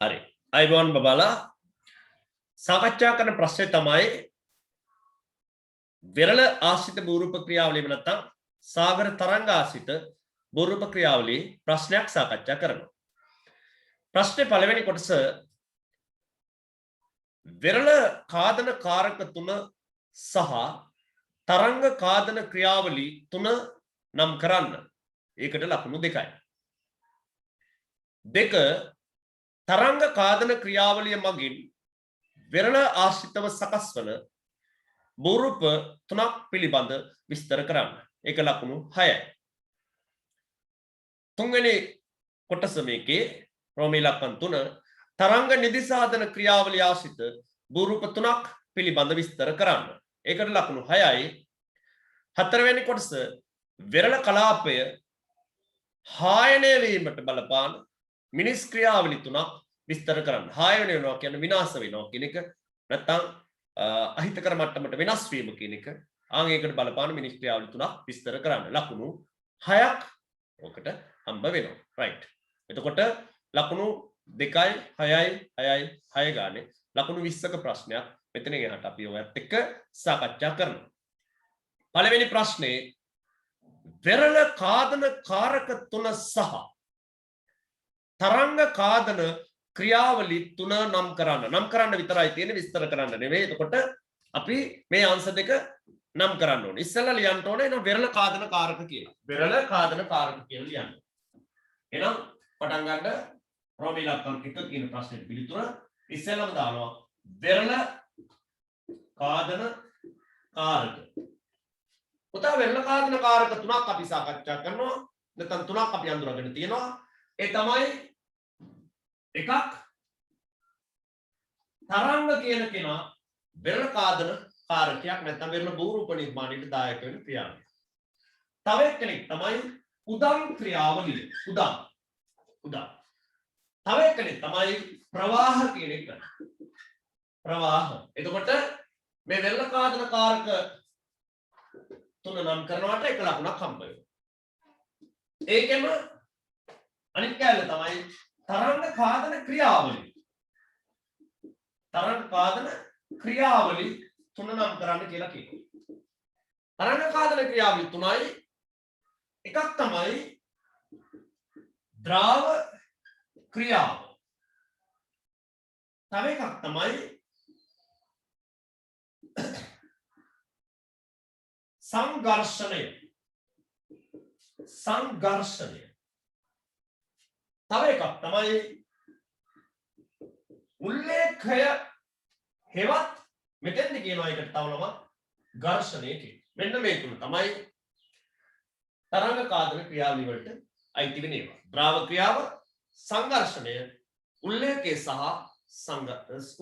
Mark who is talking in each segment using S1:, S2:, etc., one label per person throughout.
S1: හරි. අයිබෝන් බබාලා සාකච්ඡා කරන ප්‍රශ්නේ තමයි විරල ආශ්‍රිත බහුරූප ක්‍රියාවලියම නැත්නම් සාගර තරංග ආශ්‍රිත බහුරූප ක්‍රියාවලියේ ප්‍රශ්නයක් සාකච්ඡා කරනවා. ප්‍රශ්නේ පළවෙනි කොටස විරල කාදන කාරක තුන සහ තරංග කාදන ක්‍රියාවලි තුන නම් කරන්න. ඒකට ලකුණු දෙකයි. දෙක තරංග කාදන ක්‍රියාවලිය මගින් විරල ආශ්‍රිතව සකස් වන බහුරූප තුනක් පිළිබඳ විස්තර කරන්න. ඒක ලකුණු 6යි. තුන්වෙනි කොටස මේකේ රෝමී ලක්ෂණ 3 තරංග නිදිසාධන ක්‍රියාවලිය ආශ්‍රිත බහුරූප තුනක් පිළිබඳ විස්තර කරන්න. ඒකට ලකුණු 6යි. හතරවෙනි කොටස විරල කලාපය හායනය වීමට බලපාන මිනිස් ක්‍රියාවලි තුනක් විස්තර කරන්න. හායනය වෙනවා කියන්නේ විනාශ වෙනවා කියන එක නැත්නම් අහිතකර මට්ටමට වෙනස් වීම කියන එක. ආන් ඒකට බලපාන මිනිස් ක්‍රියාවලි තුනක් විස්තර කරන්න. ලකුණු 6ක් ඔකට හම්බ වෙනවා. රයිට්. එතකොට ලකුණු 2යි 6යි 6යි 6 ගානේ ලකුණු 20ක ප්‍රශ්නයක් මෙතන එහාට අපි ඔයත් එක්ක සාකච්ඡා කරනවා. පළවෙනි ප්‍රශ්නේ විරල කාදන කාරක තුන සහ තරංග කාදන ක්‍රියාවලි තුන නම් කරන්න විතරයි තියෙන්නේ, විස්තර කරන්න නෙවෙයි. එතකොට අපි මේ අංශ දෙක නම් කරන්න ඕනේ. ඉස්සෙල්ලා ලියන්න ඕනේ එන විරල කාදන කාරක කියලා. විරල කාදන කාරක කියලා ලියන්න. එහෙනම් පටන් ගන්න රෝමී ලක්ෂණ 1 කියන ප්‍රශ්නෙට පිළිතුර ඉස්සෙල්ලාම දානවා විරල කාදන කාරක. උදා විරල කාදන කාරක තුනක් අපි සාකච්ඡා කරනවා. නැත්නම් තුනක් අපි අඳුරගෙන තියෙනවා. ඒ තමයි එකක් තරංග කියන කෙනා විරල කාදන කාරකයක් නැත්නම් විරල බහුරූප නිර්මාණයට දායක වෙන ක්‍රියාවලිය. තව එක්කෙනෙක් තමයි උදම් ක්‍රියාවලිය. උදම්. තව එක්කෙනෙක් තමයි ප්‍රවාහ කියන එක. ප්‍රවාහ. එතකොට මේ විරල කාදන කාරක තුන නම් කරනවට එක ලකුණක් හම්බ වෙනවා. ඒකෙම අනිත් කැලේ තමයි තරංග කාදන ක්‍රියාවලිය. තරංග කාදන ක්‍රියාවලිය තුන නම් කරන්න කියලා කියනවා. තරංග කාදන ක්‍රියාවලිය තුනයි. එකක් තමයි ද්‍රාව ක්‍රියාව. තව එකක් තමයි සංඝර්ෂණය. තව එකක් තමයි උල්ලේඛය හෙවත් මෙතෙන්ද කියනවා එකට තව නම ඝර්ෂණය කියන. මෙන්න මේ තුන තමයි තරංග කාදන ක්‍රියාවලිය වලට අයිති වෙන ඒවා. ද්‍රාව ක්‍රියාව, සංඝර්ෂණය, උල්ලේඛය සහ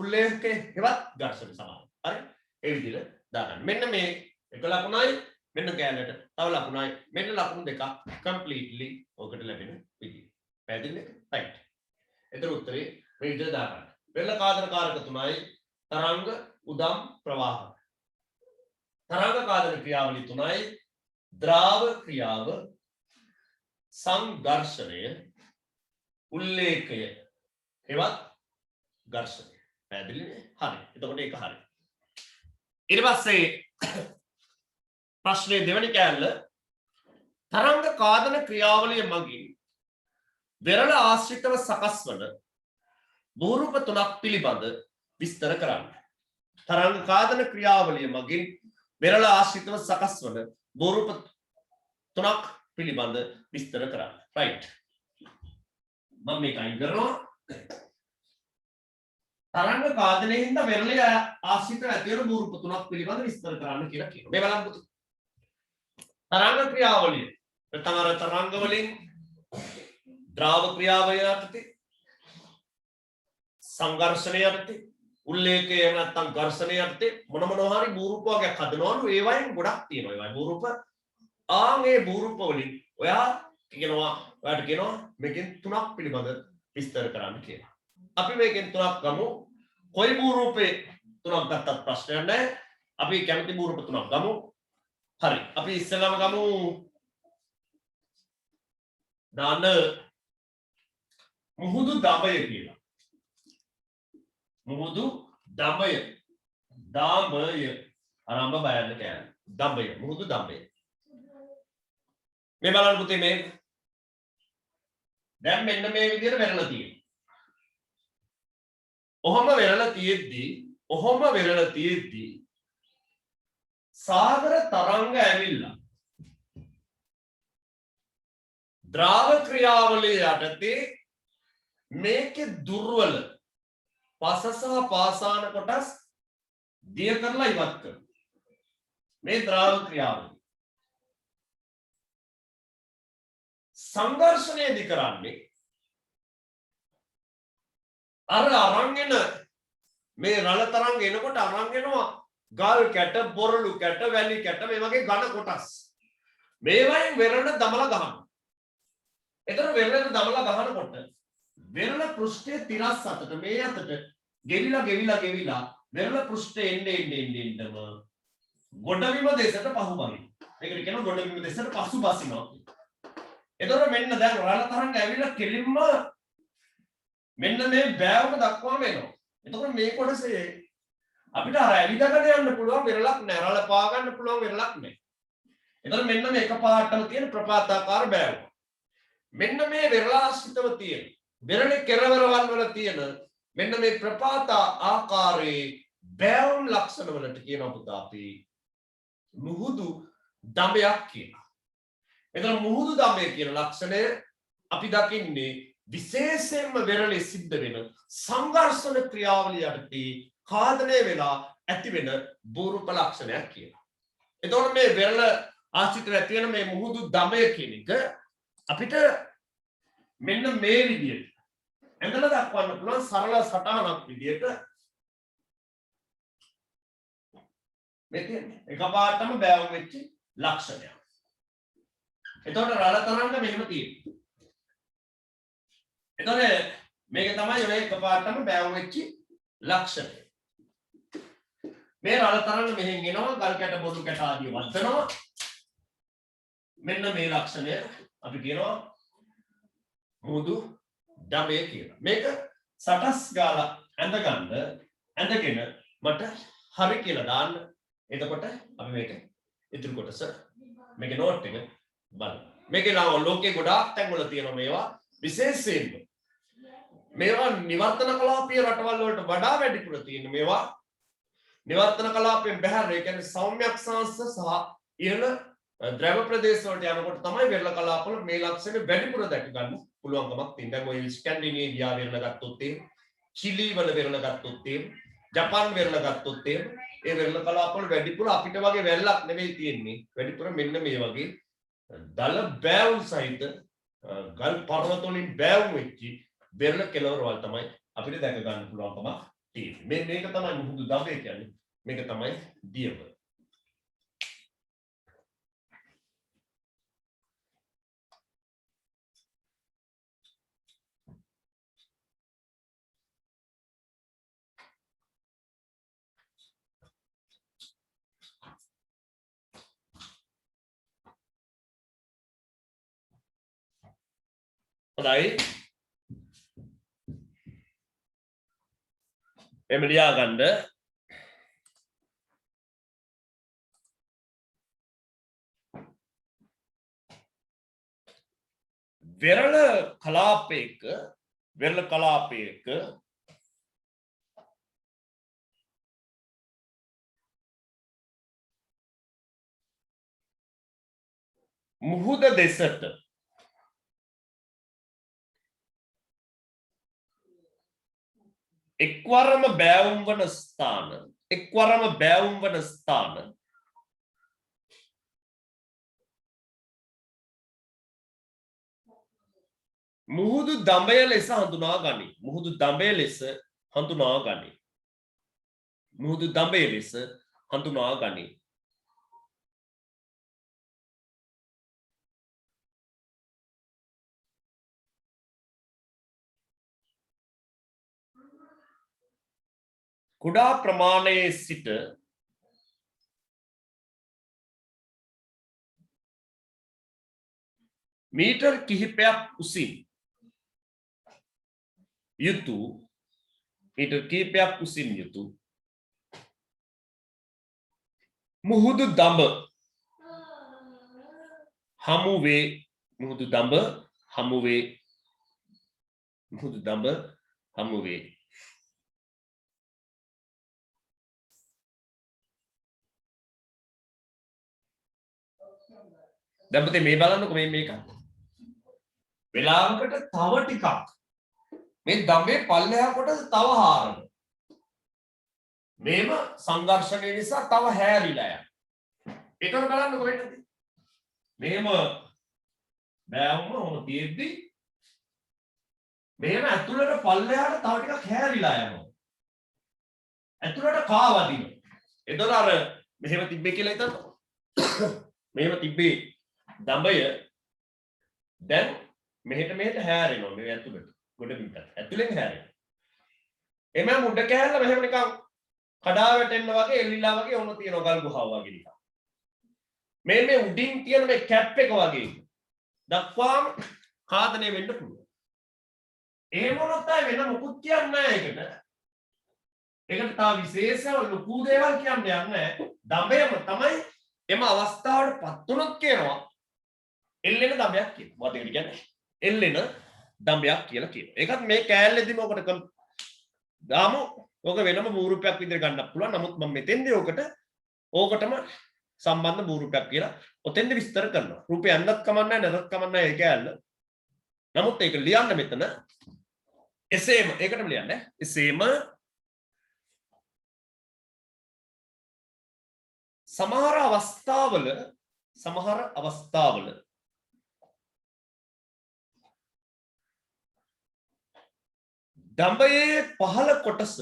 S1: උල්ලේඛය හෙවත් ඝර්ෂණ සමාන. හරි? ඒ විදිහට දාගන්න. මෙන්න මේ එක ලකුණයි, මෙන්න කැලේට තව ලකුණයි, මෙන්න ලකුණු දෙකක් කම්ප්ලීට්ලි ඔකට ලැබෙන විදිහ. පැහැදිලිද? රයිට්. එතන උත්තරේ මේ විදිහට දාගන්න. විරල කාදන කාරක තුනයි තරංග, උදම්, ප්‍රවාහ. තරංග කාදන ක්‍රියාවලිය තුනයි ද්‍රාව ක්‍රියාව, සංඝර්ෂණය, උල්ලේඛය හෙවත් ඝර්ෂණය. පැහැදිලිද? හරි. එතකොට ඒක හරි. ඊට පස්සේ ප්‍රශ්නේ දෙවෙනි කැලල තරංග කාදන ක්‍රියාවලිය මගින් විරල ආශ්‍රිතව සකස් වන බහුරූප තුනක් පිළිබඳ විස්තර කරන්න. තරංග කාදන ක්‍රියාවලිය මගින් විරල ආශ්‍රිතව සකස් වන බහුරූප තුනක් පිළිබඳ විස්තර කරන්න. රයිට්. මම මේක අයින් කරනවා. තරංග කාදනයෙන්ද විරල ආශ්‍රිතව ඇති වෙන බහුරූප තුනක් පිළිබඳ විස්තර කරන්න කියලා කියනවා. මේ බලන්න පුතේ. තරංග ක්‍රියාවලිය. නැත්නම් තරංග වලින් ද්‍රාව ක්‍රියාවය යටතේ, සංඝර්ෂණය යටතේ, උල්ලේඛය නැත්නම් ඝර්ෂණය යටතේ මොනවා හරි බහුරූප වර්ගයක් හදනවලු. ඒ වයින් ගොඩක් තියෙනවා. ඒ වයි බහුරූප. මේ බහුරූප වලින් ඔයාලට කියනවා මේකෙන් තුනක් පිළිබඳ විස්තර කරන්න කියලා. අපි මේකෙන් තුනක් ගමු. කොයි බහුරූපේ තුනක් ගත්තත් ප්‍රශ්නයක් නැහැ. අපි කැමති බහුරූප තුනක් ගමු. හරි. අපි ඉස්සෙල්ලාම ගමු දාන්න මුහුදු දබය කියලා. මුහුදු දඹය දාඹය ආරම්භ බයන්න කියන්නේ දඹය මුහුදු දඹය මේ බලන්න පුතේ මේ දැන් මෙන්න මේ විදිහට වෙරළ තියෙනවා ඔහොම වෙරළ තියෙද්දි සාගර තරංග ඇවිල්ලා ද්‍රාව ක්‍රියාවලිය යටතේ මේකේ දුර්වල පස සහ පාසාන කොටස් දිය කරලා ඉවත් කරනවා මේ ද්‍රාව ක්‍රියාවලිය සංඝර්ෂණයේදී කරන්නේ අර අරන් එන මේ රළ තරංග එනකොට අරන් එනවා ගල් කැට බොරළු කැට වැලි කැට මේ වගේ ඝන කොටස් මේවයින් වෙරළ දමලා ගහනවා එතන වෙරළ දමලා ගහනකොට වෙරළ පෘෂ්ඨයේ තිරස් අතට මේ අතට ගෙවිලා වෙරළ පෘෂ්ඨයේ එන්නම ගොඩබිම දෙසට පහුබහිනවා ඒකට කියනවා ගොඩබිම දෙසට පසු බසිනවා එතකොට මෙන්න දැන් රළ තරංග ඇවිල්ලා කෙලින්ම මෙන්න මේ බෑවම දක්වාම එනවා එතකොට මේ කොටසේ අපිට අර ඇවිදගෙන යන්න පුළුවන් වෙරළක් නැහැ රළ පා ගන්න පුළුවන් වෙරළක් නැහැ එතකොට මෙන්න මේ එකපාරටම තියෙන ප්‍රපාතාකාර බෑව මෙන්න මේ වෙරළාශ්‍රිතව තියෙන වෙරළේ කෙරවරවල් වල තියෙන මෙන්න මේ ප්‍රපාත ආකාරයේ බෑවුම් ලක්ෂණ වලට කියනවා පුතා අපි මුහුදු දඹයක් කියලා. එතන මුහුදු දඹය කියන ලක්ෂණය අපි දකින්නේ විශේෂයෙන්ම වෙරළේ සිද්ධ වෙන සංඝර්ෂණ ක්‍රියාවලිය යටතේ කාදනය වෙලා ඇති වෙන බෝරුප ලක්ෂණයක් කියලා. එතකොට මේ වෙරළ ආශ්‍රිතව ඇති වෙන මේ මුහුදු දඹය කියන එක අපිට මෙන්න මේ විදිහට ඇඳලා දක්වන්න පුළුවන් සරල සටහනක් විදිහට මේ තියෙන්නේ එකපාරටම බෑවුම් වෙච්ච ලක්ෂණයක්. එතකොට රළ තරංග මෙහෙම තියෙනවා. එතකොට මේක තමයි ඔය එකපාරටම බෑවුම් වෙච්ච ලක්ෂණය. මේ රළ තරංග මෙහෙන් එනවා ගල් කැට බොරු කැට ආදී වර්ධනවා. මෙන්න මේ ලක්ෂණය අපි කියනවා මුහුදු දඹය කියලා. මේක සටස් ගාලා ඇඳගෙන මට හරි කියලා දාන්න. එතකොට අපි මේක ඉතුරු කොටස මේකේ නෝට් එක බලමු. මේකේ ලෝකේ ගොඩාක් තැන්වල තියෙනවා මේවා විශේෂයෙන්ම මේවා නිවර්තන කලාපීය රටවල් වලට වඩා වැඩිපුර තියෙන මේවා නිවර්තන කලාපයෙන් බැහැර ඒ කියන්නේ සෞම්‍යක්ෂාංශ සහ ඉහළ ද්‍රව ප්‍රදේශ වලට යනකොට තමයි වෙරළ කලාපවල මේ ලක්ෂණ වැඩිපුර දැක ගන්න පුළුවන්කමක් තියෙනවා. දැන් ඔය ස්කැන්ඩිනේවියා වෙරළ ගත්තොත් චිලි වල වෙරළ ගත්තොත් ජපාන් වෙරළ ගත්තොත් ඒ වෙරළ කලාපවල වැඩිපුර අපිට වගේ වෙරළක් නෙවෙයි තියෙන්නේ. වැඩිපුර මෙන්න මේ වගේ දල බෑවුම් සහිත ගල් පර්වත වලින් බෑවුම් වෙච්ච වෙරළ කෙළවරවල් තමයි අපිට දැක ගන්න පුළුවන්කමක් තියෙන්නේ. මේක තමයි මුහුදු දඹය කියන්නේ. මේක තමයි දියව. හොඳයි එම ලියා ගන්න වෙරළ කලාපයක මුහුද දෙසට එක්වරම බෑවුම් වන ස්ථාන මුහුදු දඹය ලෙස හඳුනා ගනී. මුහුදු දඹය ලෙස හඳුනා ගනී. කුඩා ප්‍රමාණයේ සිට මීටර් කිහිපයක් උසින් යුතු मीटर කීපයක් උසින් යුතු මුහුදු දඹ හමුවේ මුහුදු දඹ හමුවේ මුහුදු දඹ හමුවේ දැන් පුතේ මේ බලන්නකො මේක වෙලාවකට තව ටිකක් මේ දඹේ පල්ලෙහා කොටස තව හාරන මේම සංඝර්ෂණය නිසා තව හැරිලා යනවා ඒකම බලන්නකො වෙන්නද මෙහෙම බෑවුම ඔහොම තියෙද්දි මෙහෙම ඇතුළට පල්ලෙහාට තව ටිකක් හැරිලා යනවා ඇතුළට කාවදිනවා එතකොට අර මෙහෙම තිබ්බේ කියලා හිතන්නකො මෙහෙම තිබ්බේ දඹය දැන් මෙහෙට හැරෙනවා මේ ඇතුළට ගොඩ පිටට ඇතුලෙන් හැරෙනවා එමෙ මුඩ කැහැල්ල මෙහෙම නිකන් කඩා වැටෙන්න වගේ එල්ලිලා වගේ වුණ තියෙනවා ගල් ගුහාව වගේ නිකන් මේ උඩින් තියෙන මේ කැප් එක වගේ දක්වාම ඛාදනය වෙන්න පුළුවන් එහෙම වුණොත් ආයේ වෙන මොකුත් කියන්නේ නැහැ ඒකට තා විශේෂව ලොකු දේවල් කියන්නේ නැහැ දඹයම තමයි එම අවස්ථාවටපත් වුණොත් කියනවා එල්ලෙන දඹයක් කියනවා මොකද ඒකට කියන්නේ එල්ලෙන දඹයක් කියලා කියනවා. ඒකත් මේ කෑල්ලෙදිම ඔකට දාමු. ඕක වෙනම බූරුපයක් විදිහට ගන්නත් පුළුවන්. නමුත් මම මෙතෙන්දී ඕකටම සම්බන්ධ බූරුපයක් කියලා ඔතෙන්ද විස්තර කරනවා. රූපය ඇන්නත් කමන්නේ නැතත් කමන්නේ ඒ කෑල්ල. නමුත් ඒක ලියන්න මෙතන එසේම ඒකටම ලියන්න. එසේම සමහර අවස්ථාවල දඹයේ පහළ කොටස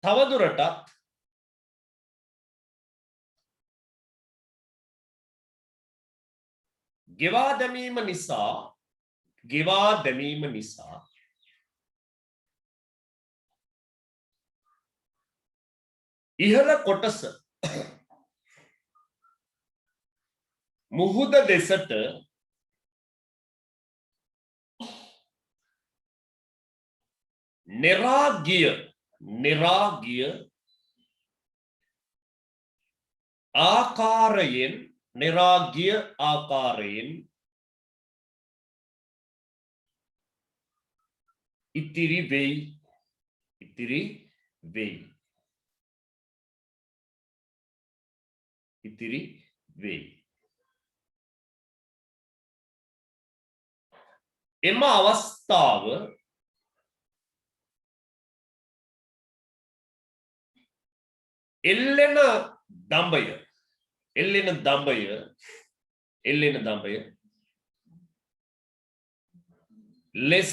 S1: තවදුරටත් ගෙවා දැමීම නිසා ඉහළ කොටස මුහුද දෙසට නිරාගිය ආකාරයෙන් ඉතිරි වෙයි එම අවස්ථාව එල්ලෙන දඹය ලෙස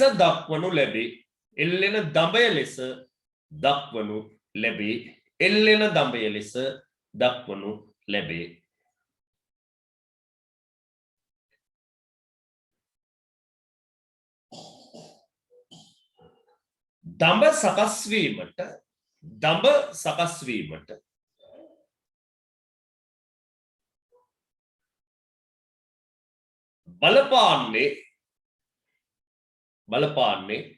S1: දක්වනු ලැබේ එල්ලෙන දඹය ලෙස දක්වනු ලැබේ දඹ සකස් වීමට බලපාන්නේ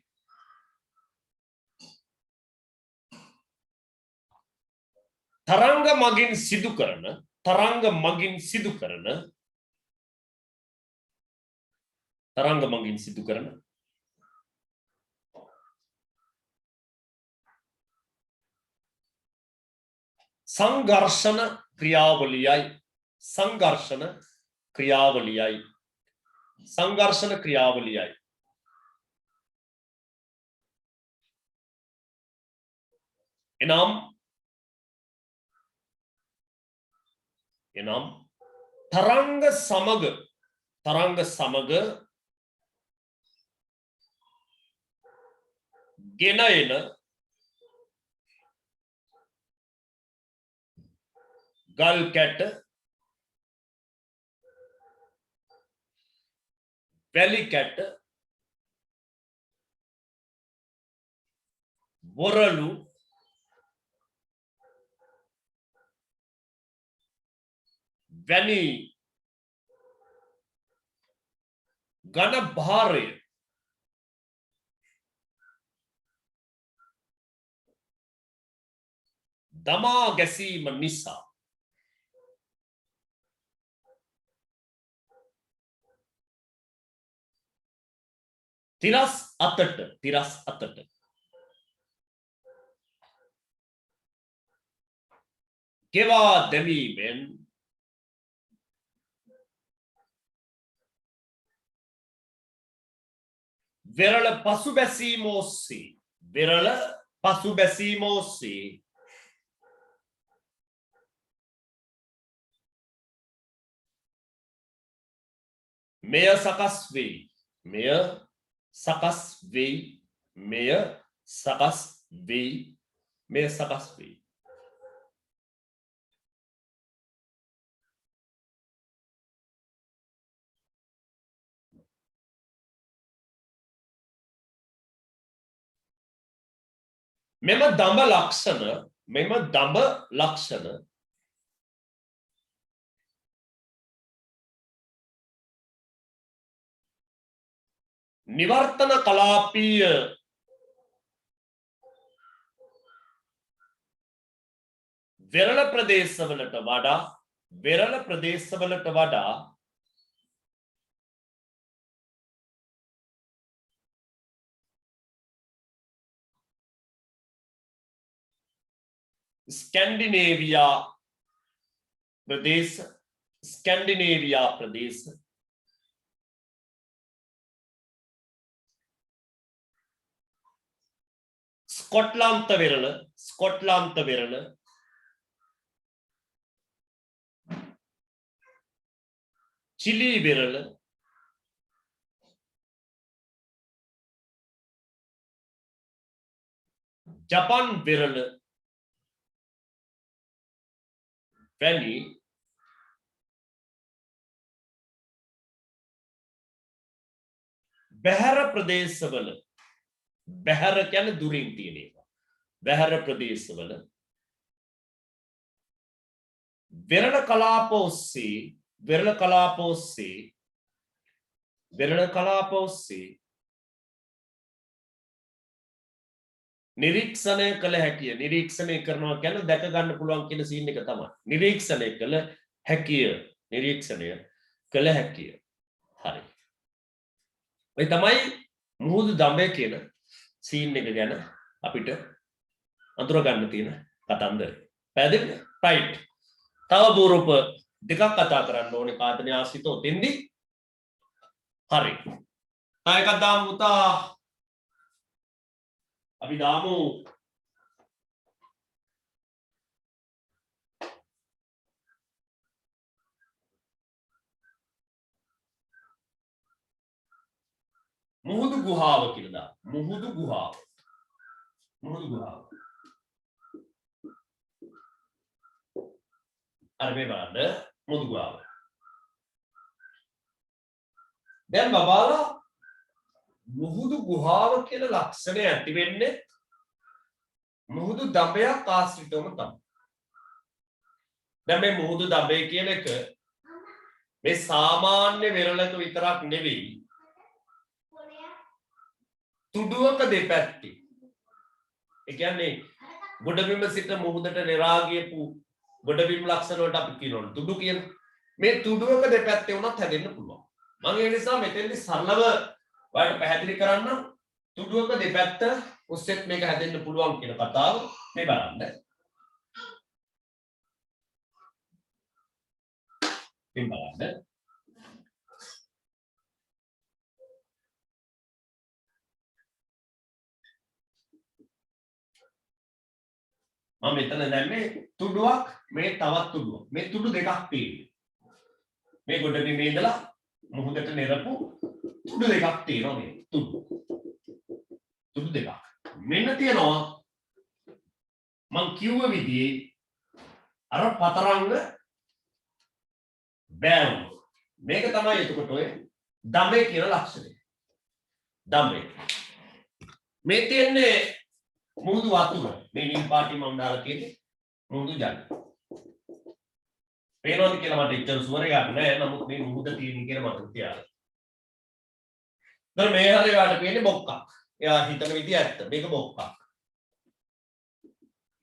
S1: තරංග මගින් සිදු කරන සංඝර්ෂණ ක්‍රියාවලියයි එනම් තරංග සමග ගෙන එන ගල් කැට වැලි කැට බොරළු වැනි ඝන භාරය දමා ගැසීම නිසා තිරස් අතට ගෙවා දැමීමෙන් වෙරළ පසුබැසීම ඔස්සේ මෙය සකස් වෙයි මෙම දඹ ලක්ෂණ නිවර්තන කලාපීය වෙරළ ප්‍රදේශවලට වඩා ස්කැන්ඩිනේවියා ප්‍රදේශ ස්කොට්ලන්ත වෙරළ චිලි වෙරළ ජපන් වෙරළ වැනි බැහැර ප්‍රදේශවල බැහැර කියන්නේ දුරින් තියෙන එක. බැහැර ප්‍රදේශවල වෙරළ කලාප ඔස්සේ නිරීක්ෂණය කළ හැකිය. නිරීක්ෂණය කරනවා කියන්නේ දැක ගන්න පුළුවන් කියන සීන් එක තමයි. නිරීක්ෂණය කළ හැකිය. හරි. ඒ තමයි මුහුදු දඹය කියන සීන් එක ගැන අපිට අඳුර ගන්න තියෙන කතන්දරය. පැහැදිලිද? රයිට්. තව බෝරූප දෙකක් කතා කරන්න ඕනේ කාදනය ආශ්‍රිතව දෙන්නේ. හරි. තා එකක් දාමු පුතා. අපි දාමු මුහුදු ගුහාව කියලා දාමු. මුහුදු ගුහාව. අර මේ බලන්න මුහුදු ගුහාව. දැන් බබාලා මුහුදු ගුහාව කියන ලක්ෂණය ඇති වෙන්නේ මුහුදු දඹයක් ආශ්‍රිතවම තමයි. දැන් මේ මුහුදු දඹය කියන එක මේ සාමාන්‍ය වෙරළක විතරක් නෙවෙයි තුඩුවක දෙපැත්තේ. ඒ කියන්නේ ගොඩබිම සිට මුහුදට නෙරා ගියපු ගොඩබිම් ලක්ෂණ වලට අපි කියනවා තුඩු කියන. මේ තුඩුවක දෙපැත්තේ වුණත් හැදෙන්න පුළුවන්. මම ඒ නිසා මෙතෙන්දි සරලව ඔයාලට පැහැදිලි කරන්න තුඩුවක දෙපැත්ත ඔස්සේත් මේක හැදෙන්න පුළුවන් කියන කතාව මේ බලන්න. මම මෙතන දැම්මේ තුඩුවක් මේ තවත් තුඩුවක්. මේ තුඩු දෙකක් තියෙනවා. මේ ගොඩබිමේ ඉඳලා මුහුදට නෙරපු තුඩු දෙකක් තියෙනවා මේ තුඩු දෙකක්. මෙන්න තියෙනවා මං කිව්ව විදිහේ අර පතරංග බෑවුම. මේක තමයි එතකොට ඔය දඹේ කියන ලක්ෂණය. දඹේ. මේ තියන්නේ මුහුදු වතුර. මේ නිල් පාටින් මම දාලා තියෙන්නේ මුහුදු ජල. පේනවද කියලා මට ඉච්චර සුවර එකක් නෑ. නමුත් මේ මුහුද තියෙන කියලා මට තියාගන්න. දැන් මේ හරිය යාට පේන්නේ බොක්කක්. එයා හිතන විදිය ඇත්ත. මේක බොක්කක්.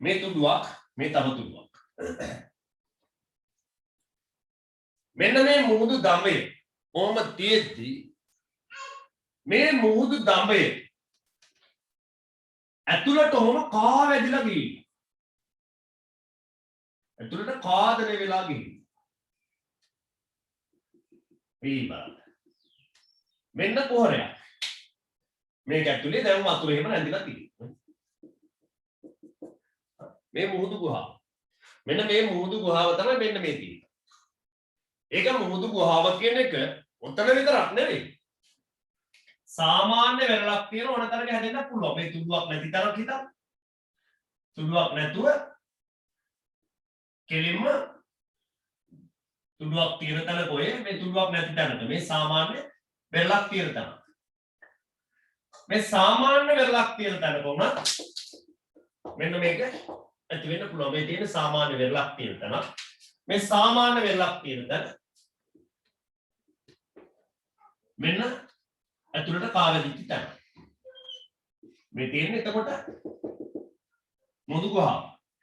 S1: මේ තුඩුවක්, මේ තව තුඩුවක්. මෙන්න මේ මුහුදු දඹය ඕම තියෙද්දි මේ මුහුදු දඹය ඇතුළට ඔහොම කා වැදිලා ගිහින්. ඇතුළට කාදනය වෙලා ගිහින්. බලන්න. මෙන්න කුහරයක්. මේක ඇතුලේ දැන් වතුර එහෙම නැඳිලා තියෙනවා. මේ මුහුදු ගුහාව. මෙන්න මේ මුහුදු ගුහාව තමයි මෙන්න මේ තියෙන්නේ. ඒක මුහුදු ගුහාව කියන එක ඔතන විතරක් නෙවෙයි. සාමාන්‍ය වෙරළක් තියෙන ඕන තරක හැදෙන්න පුළුවන්. මේ තුඩුවක් නැති තරක් හිතන්න. තුඩුවක් නැතුව කෙලින්ම තුඩුවක් තියෙන තැන කොහේ මේ තුඩුවක් නැති තැනක මේ සාමාන්‍ය වෙරළක් තියෙන තැන. මේ සාමාන්‍ය වෙරළක් තියෙන තැනක උනත් මෙන්න මේක ඇති වෙන්න පුළුවන්. මේ තියෙන සාමාන්‍ය වෙරළක් තියෙන තැන. මේ සාමාන්‍ය වෙරළක් තියෙන තැන මෙන්න ඇතුළට කාවැදිච්ච තැන. මේ තියෙන්නේ එතකොට මුහුදු ගුහාව.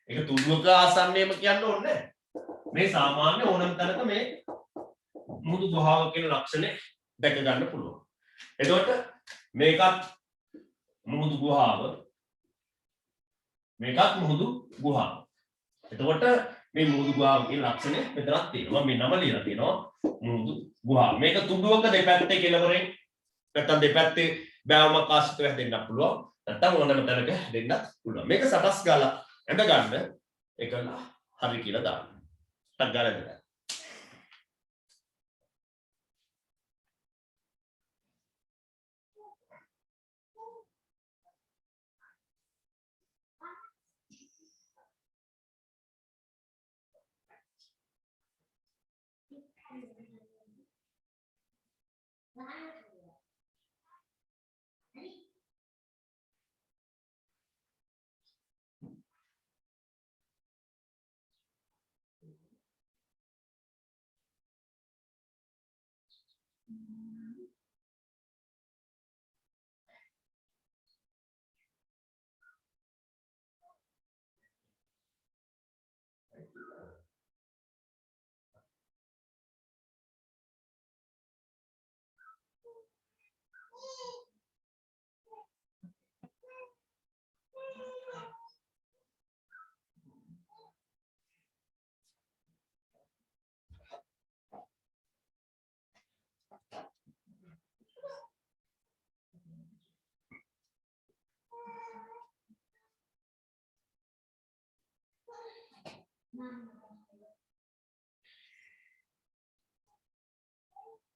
S1: ඒක තුඩුවක ආසන්නයේම කියන්න ඕනේ නැහැ. මේ සාමාන්‍ය ඕනම තැනක මේ මුහුදු ගුහාව කියන ලක්ෂණය දැක ගන්න පුළුවන්. එතකොට මේකත් මුහුදු ගුහාව. මේකත් මුහුදු ගුහාව. එතකොට මේ මුහුදු ගුහාව කියන ලක්ෂණය මෙතනක් තියෙනවා. මේ නම ලියලා තියෙනවා මුහුදු ගුහාව. මේක තුඩුවක දෙපැත්තේ කෙළවරෙන් නැත්නම් දෙපැත්තේ බෑවමක් ආශ්‍රිතව හැදෙන්නත් පුළුවන්. නැත්නම් ඕනම තැනක හැදෙන්නත් පුළුවන්. මේක සටස් ගාලා ඇඳ ගන්න එකල හරි කියලා දාන්න. ටක් ගාලා ඇඳ ගන්න.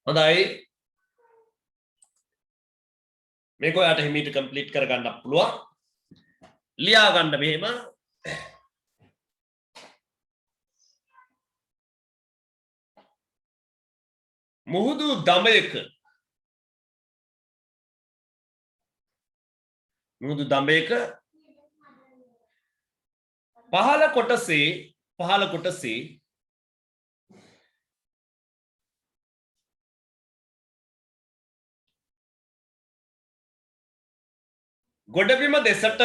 S1: හොඳයි මේක ඔයාලට හිමීට කම්ප්ලීට් කරගන්න පුළුවන් ලියා ගන්න මෙහෙම මුහුදු දඹයක පහළ කොටසේ ගොඩබිම දෙසට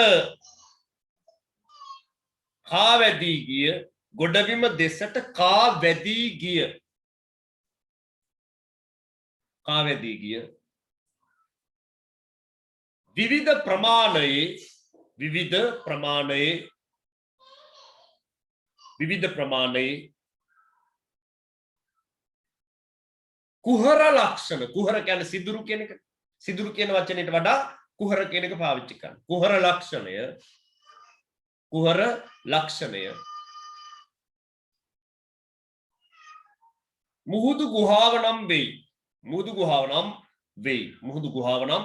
S1: කා වැදී ගිය විවිධ ප්‍රමාණයේ කුහර ලක්ෂණ කුහර කියන්නේ සිදුරු කියන එක සිදුරු කියන වචනයට වඩා කුහර කියන එක පාවිච්චි කරන්න. කුහර ලක්ෂණය මුහුදු ගුහාව නම් වෙයි. මුහුදු ගුහාව නම්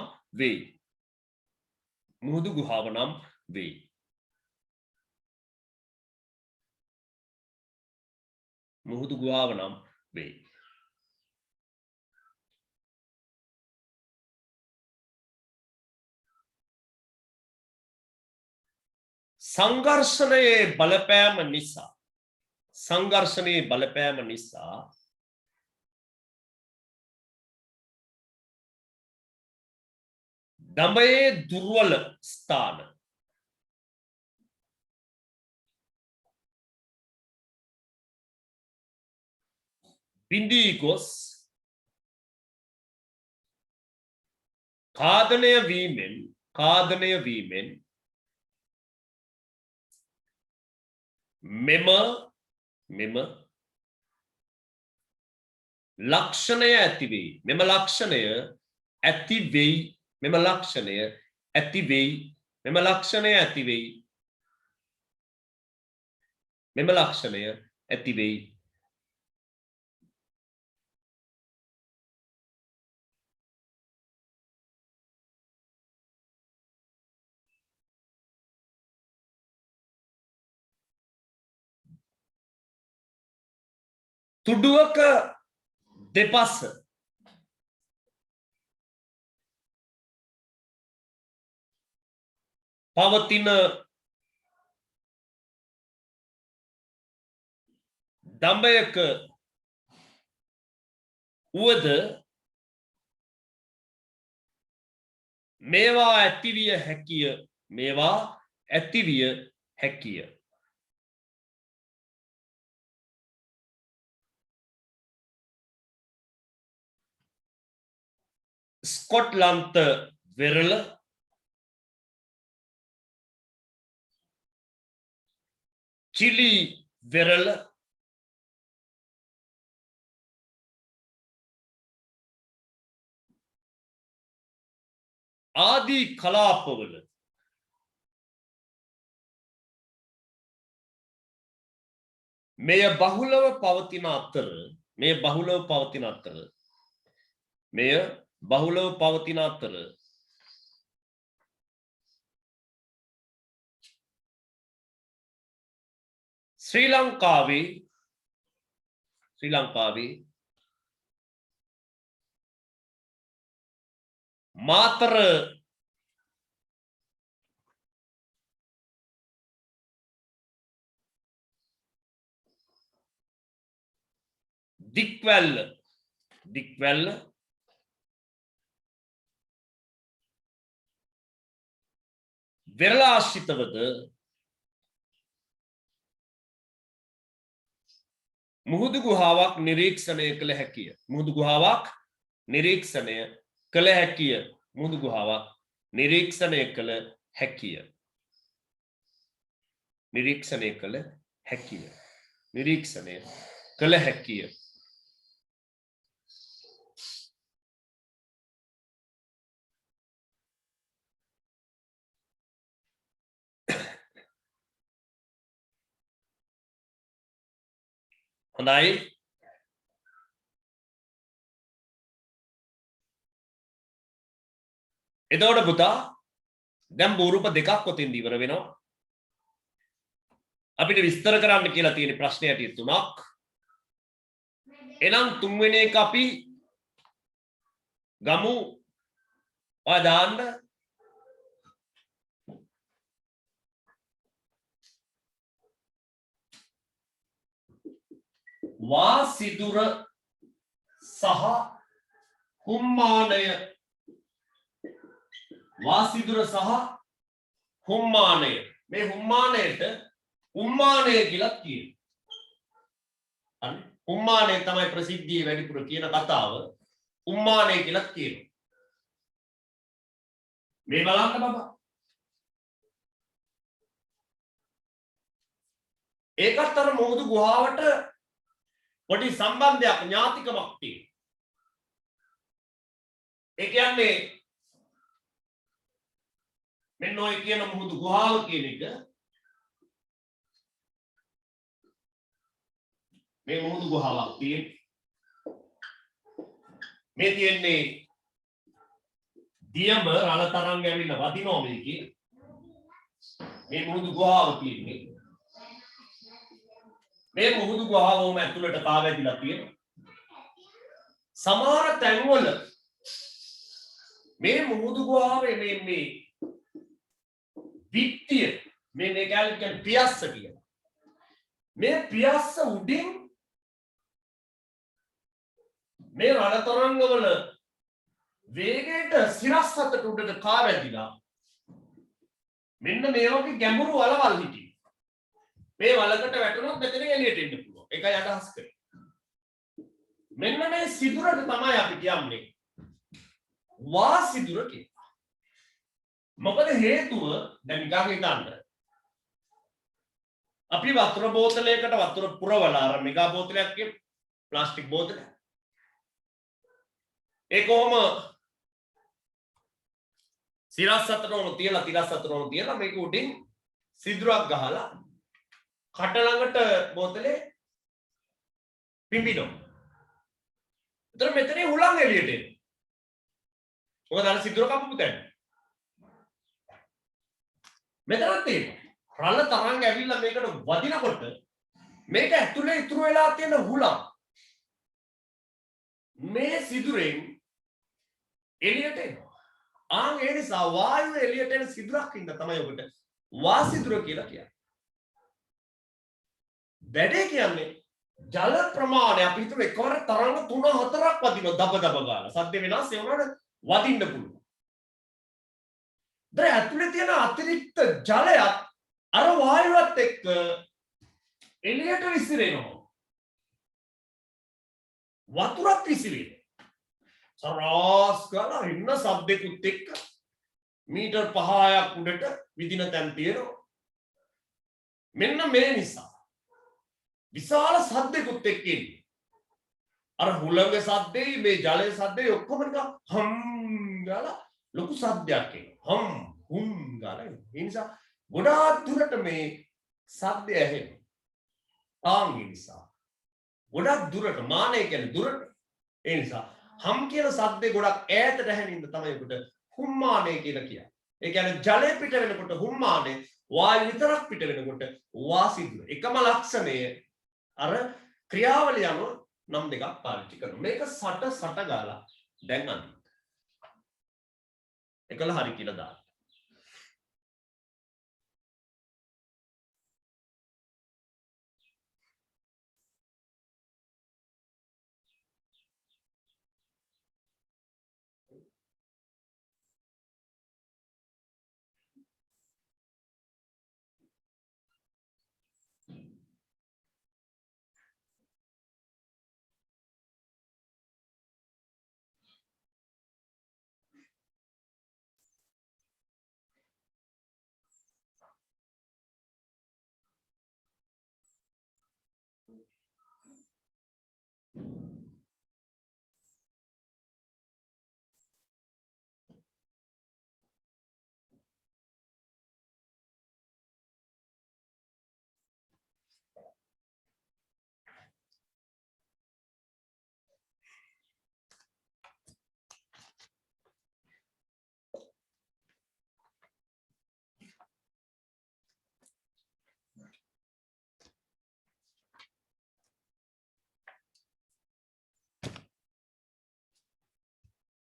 S1: වෙයි. සංඝර්ෂණයේ බලපෑම නිසා දඹයේ දුර්වල ස්ථාන බිඳී ගොස් කාදනය වීමෙන් මෙම ලක්ෂණය ඇති වෙයි. මෙම ලක්ෂණය ඇති වෙයි. මෙම ලක්ෂණය ඇති වෙයි. මෙම ලක්ෂණය ඇති වෙයි. මෙම ලක්ෂණය ඇති වෙයි. තුඩුවක දෙපස පවතින දඹයක උවද මේවා ඇතිවිය හැකිය. මේවා ඇතිවිය හැකිය. ස්කොට්ලන්ත වෙරළ චිලි වෙරළ ආදී කලාපවල මෙය බහුලව පවතින අතර ශ්‍රී ලංකාවේ මාතර දික්වැල්ල වෙරළාශ්‍රිතවද මුහුදු ගුහාවක් නිරීක්ෂණය කළ හැකිය. මුහුදු ගුහාවක් නිරීක්ෂණය කළ හැකිය. මුහුදු ගුහාවක් නිරීක්ෂණය කළ හැකිය. නිරීක්ෂණය කළ හැකිය. නිරීක්ෂණය කළ හැකිය. හොඳයි. එතකොට පුතා දැන් බෝරුප දෙකක් ඔතෙන් ඉවර වෙනවා. අපිට විස්තර කරන්න කියලා තියෙන ප්‍රශ්න ඇටිය තුනක්. එනම් තුන්වෙනි එක අපි ගමු. ඔය දාන්න වාසිදුර සහ හුම්මානය. වාසිදුර සහ හුම්මානය. මේ හුම්මානයට උම්මානය කියලා කියනවා. හරි. උම්මානය තමයි ප්‍රසිද්ධියේ වැඩිපුර කියන කතාව. උම්මානය කියලා කියනවා. මේ බලන්න බබා. ඒකත් අර මොහොදු ගුහාවට පොඩි සම්බන්ධයක් ඥාතිකමක් තියෙනවා. ඒ කියන්නේ මෙන්න ඔය කියන මුහුදු ගුහාව කියන එක මේ මුහුදු ගුහාවක් තියෙන්නේ. මේ තියෙන්නේ දියම රළ තරංග ඇවිල්ලා වදිනවා මේකේ. මේ මුහුදු ගුහාව තියෙන්නේ. මේ මුහුදු ගුහාවම ඇතුළට කාවැදිලා තියෙනවා. සමහර තැන්වල මේ මුහුදු ගුහාවේ මේ විත්තිය මේ කැලේ පියස්ස කියන මේ පියස්ස උඩින් මේ රළ තරංගවල වේගයට සිරස්තට උඩට කා වැදිලා මෙන්න මේ වගේ ගැඹුරු වලවල් හිටියේ. මේ වලකට වැටුණොත් මෙතන එළියට එන්න පුළුවන්. ඒකයි අදහස් කරන්නේ. මෙන්න මේ සිදුරට තමයි අපි කියන්නේ වා සිදුර කියලා. මොකද හේතුව දැන් නිකන් හිතන්න. අපි වතුර බෝතලයකට වතුර පුරවලා අර මෙගා බෝතලයක් කිය ප්ලාස්ටික් බෝතලයක්. ඒ කොහොම සිරස් අතට ඕන තියලා තිරස් අතට ඕන තියලා මේක උඩින් සිදුරක් ගහලා කට ළඟට බෝතලේ පිඹිනවා. එතන මෙතන හුලං එළියට එනවා. මොකද අර සිදුර කපපු තැන. මෙතනත් තියෙනවා. රළ තරංග ඇවිල්ලා මේකට වදිනකොට මේක ඇතුලේ ඉතුරු වෙලා තියෙන හුලං මේ සිදුරෙන් එළියට එනවා. ආන් ඒ නිසා වායුව එළියට එන සිදුරක් ඉඳ තමයි ඔබට වාසිදුර කියලා කියන්නේ. වැඩේ කියන්නේ ජල ප්‍රමාණය අපි හිතුව එකවර තරංග 3-4ක් වදිනවා දබ දබ ගාලා. සද්ද වෙනස් ඒ වුණාට වදින්න පුළුවන්. දැන් ඇතුලේ තියෙන අතිරික්ත ජලයක් අර වායුවත් එක්ක එළියට විසිරෙනවා. වතුරත් විසිරෙනවා. සරාස් ගාලා ඉන්න සද්දෙකුත් එක්ක මීටර් 5ක් උඩට විදින තැන් තියෙනවා. මෙන්න මේ නිසා විශාල සද්දෙකුත් එක්ක ඉන්නේ. අර හුළඟ සද්දේ මේ ජලයේ සද්දේ ඔක්කොම නිකන් හම් ගාලා ලොකු සද්දයක් එනවා. හම් ගාලා. ඒ නිසා ගොඩාක් දුරට මේ සද්දය ඇහෙනවා. ආන් නිසා ගොඩක් දුරට මානය කියන්නේ දුරට. ඒ නිසා හම් කියන සද්දේ ගොඩක් ඈතට ඇහෙනින්ද තමයි ඔබට හුම්මානය කියලා කියන්නේ. ඒ කියන්නේ ජලය පිට වෙනකොට හුම්මානය, වායු විතරක් පිට වෙනකොට වාසිදුර. එකම ලක්ෂණය අර ක්‍රියාවලිය අනුව නම් දෙකක් පාවිච්චි කරනවා. මේක සට ගාලා දැන් අනිත්. එකල හරි කියලා දාන්න.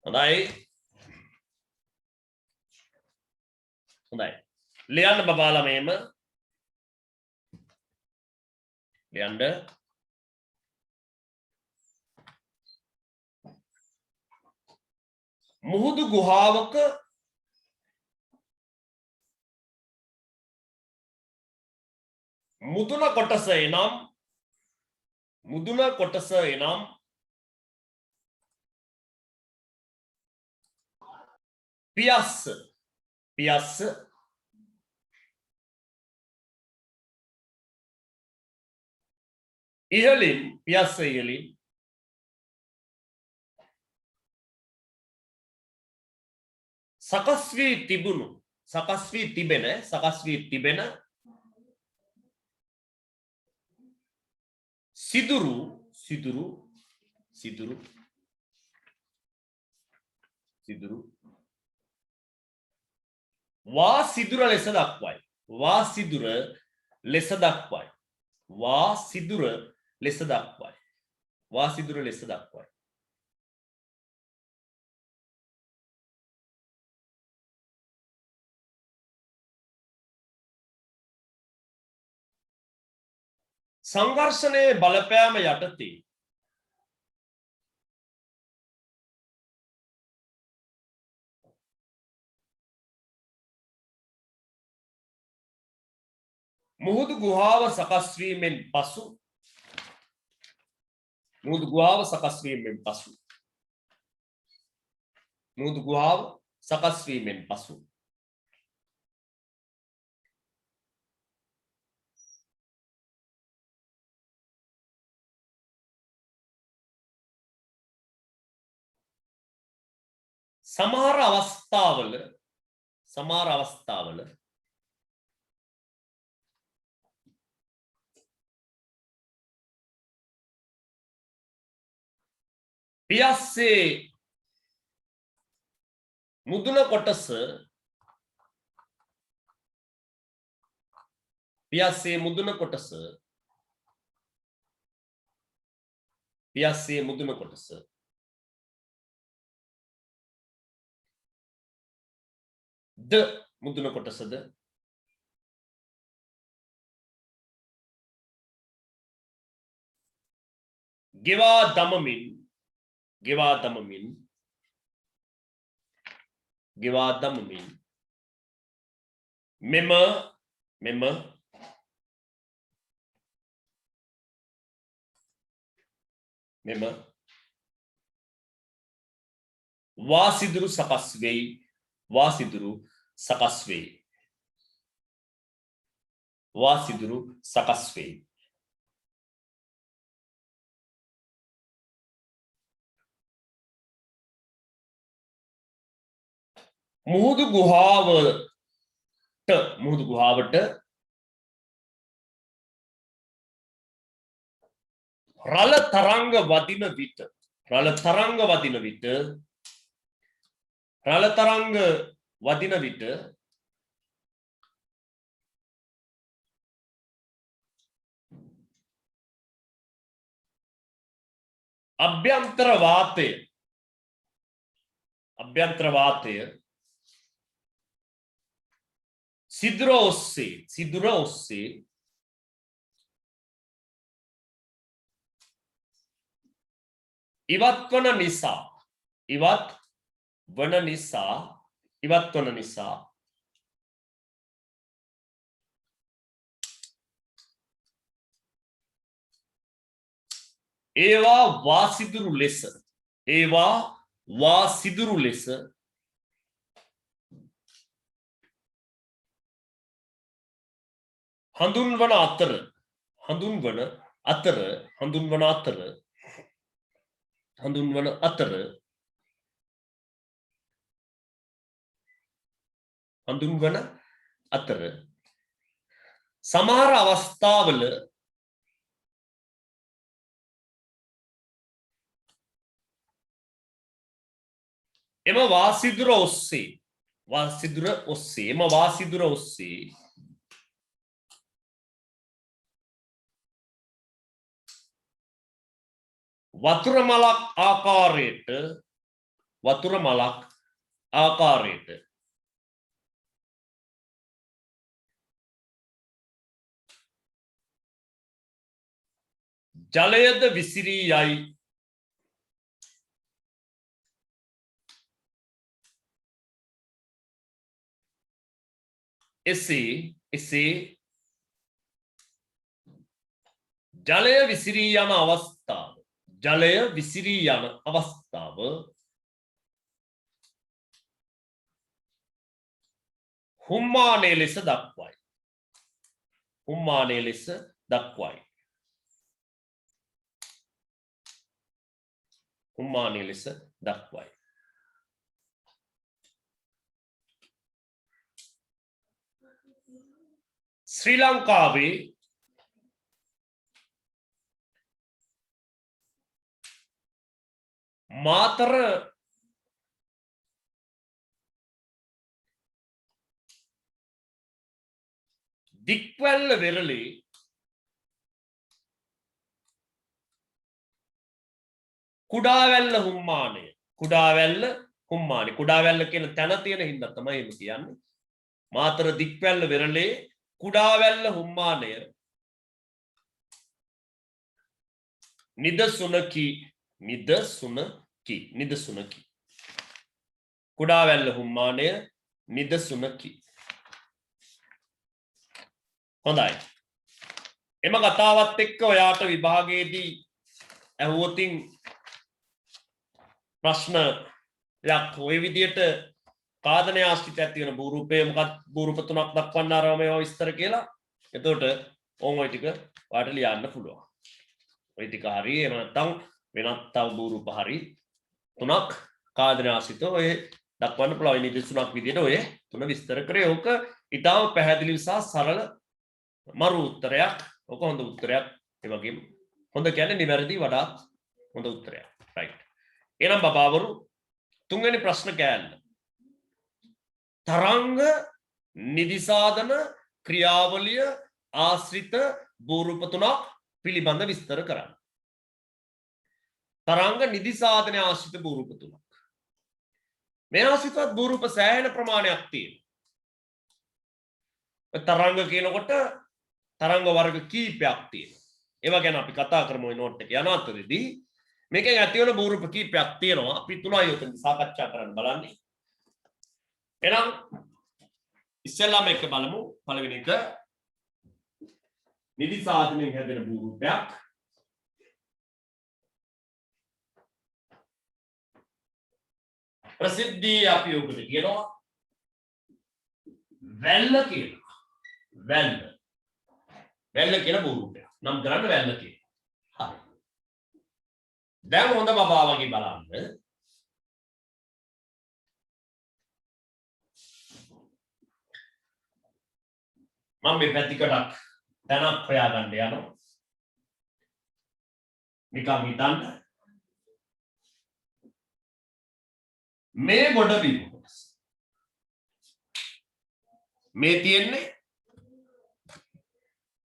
S1: හොඳයි. හොඳයි. ලියන්න බබාලා මේම. ලියන්න. මුහුදු ගුහාවක මුදුන කොටස එනම් පියස්ස ඉහළින් සකස් වී තිබෙන සිදුරු වා සිදුර ලෙස දක්වයි. සංඝර්ෂණයේ බලපෑම යටතේ මුහුදු ගුහාව සකස් වීමෙන් පසු මුහුදු ගුහාව සකස් වීමෙන් පසු මුහුදු ගුහාව සකස් වීමෙන් පසු සමහර අවස්ථාවල පියස්සේ මුදුන කොටස පියස්සේ මුදුන කොටස පියස්සේ මුදුන කොටස ද මුදුන කොටසද ගෙවා දමමින් මෙම වාසිදුරු සකස් වෙයි මුහුදු ගුහාවට රළ තරංග වදින විට අභ්‍යන්තර වාතය සිදුර ඔස්සේ ඉවත් වන නිසා ඒවා වාසිදුරු ලෙස හඳුන්වන අතර සමහර අවස්ථාවල එම වාසිදුර ඔස්සේ වතුර මලක් ආකාරයට ජලයද විසිරී යයි එසේ ජලය විසිරී යන අවස්ථාව හුම්මානයේ ලෙස දක්වයි. ශ්‍රී ලංකාවේ මාතර දික්වැල්ල වෙරළේ කුඩාවැල්ල කියන තැන තියෙන හින්දා තමයි එහෙම කියන්නේ. මාතර දික්වැල්ල වෙරළේ කුඩාවැල්ල හුම්මානය නිදසුනකි. කුඩාවැල්ල හුම්මානය නිදසුනකි. හොඳයි. එම කතාවත් එක්ක ඔයාට විභාගයේදී ඇහුවොතින් ප්‍රශ්නයක් ওই විදියට කාදනය ආශ්‍රිත ඇති වෙන භූරූපය මොකක්ද භූරූප තුනක් දක්වන්න ආරම ඒවා විස්තර කියලා. එතකොට ඕම් ওই ටික ඔයාලට ලියන්න පුළුවන්. ওই ටික හරි එහෙම නැත්නම් වෙනත් තව භූරූප හරි තුනක් කාදනය ආශ්‍රිත ඔය දක්වන්න පුළුවන්. නිදසුනක් විදියට ඔය තුන විස්තර කරේ. ඕක ඊටාම පැහැදිලි සහ සරල මරු උත්තරයක්. ඕක හොඳ උත්තරයක්. ඒ වගේම හොඳ කියන්නේ නිවැරදි වඩාත් හොඳ උත්තරයක්. රයිට්. එහෙනම් බබාවරු තුන්වෙනි ප්‍රශ්න කෑල්ල. තරංග නිදිසාධන ක්‍රියාවලිය ආශ්‍රිත භූරූප තුනක් පිළිබඳ විස්තර කරන්න. තරංග නිදිසාධන ආශ්‍රිත භූරූප තුනක්. මේ ආශ්‍රිතවත් භූරූප සෑහෙන ප්‍රමාණයක් තියෙනවා. තරංග කියනකොට තරංග වර්ග කීපයක් තියෙනවා. ඒවා ගැන අපි කතා කරමු මේ නෝට් එක යන අතරේදී. මේකෙන් ඇති වෙන භූරූප කීපයක් තියෙනවා. අපි තුනයි උතන සාකච්ඡා කරන්න බලන්නේ. එහෙනම් ඉස්සෙල්ලාම එක බලමු. පළවෙනි එක නිදිසාධනෙන් හැදෙන භූරූපයක්. ප්‍රසිද්ධිය අපි උකට කියනවා වැල්ල කියලා. වැල්ල කියන භූරූපයක්. නම් කරන්න වැල්ල කියලා. හරි. දැන් හොඳ බබා වගේ බලන්න. මම මේ පැතිකඩක් තැනක් හොයාගන්න යනවා. නිකන් හිතන්න. මේ ගොඩබිම කොටස. මේ තියෙන්නේ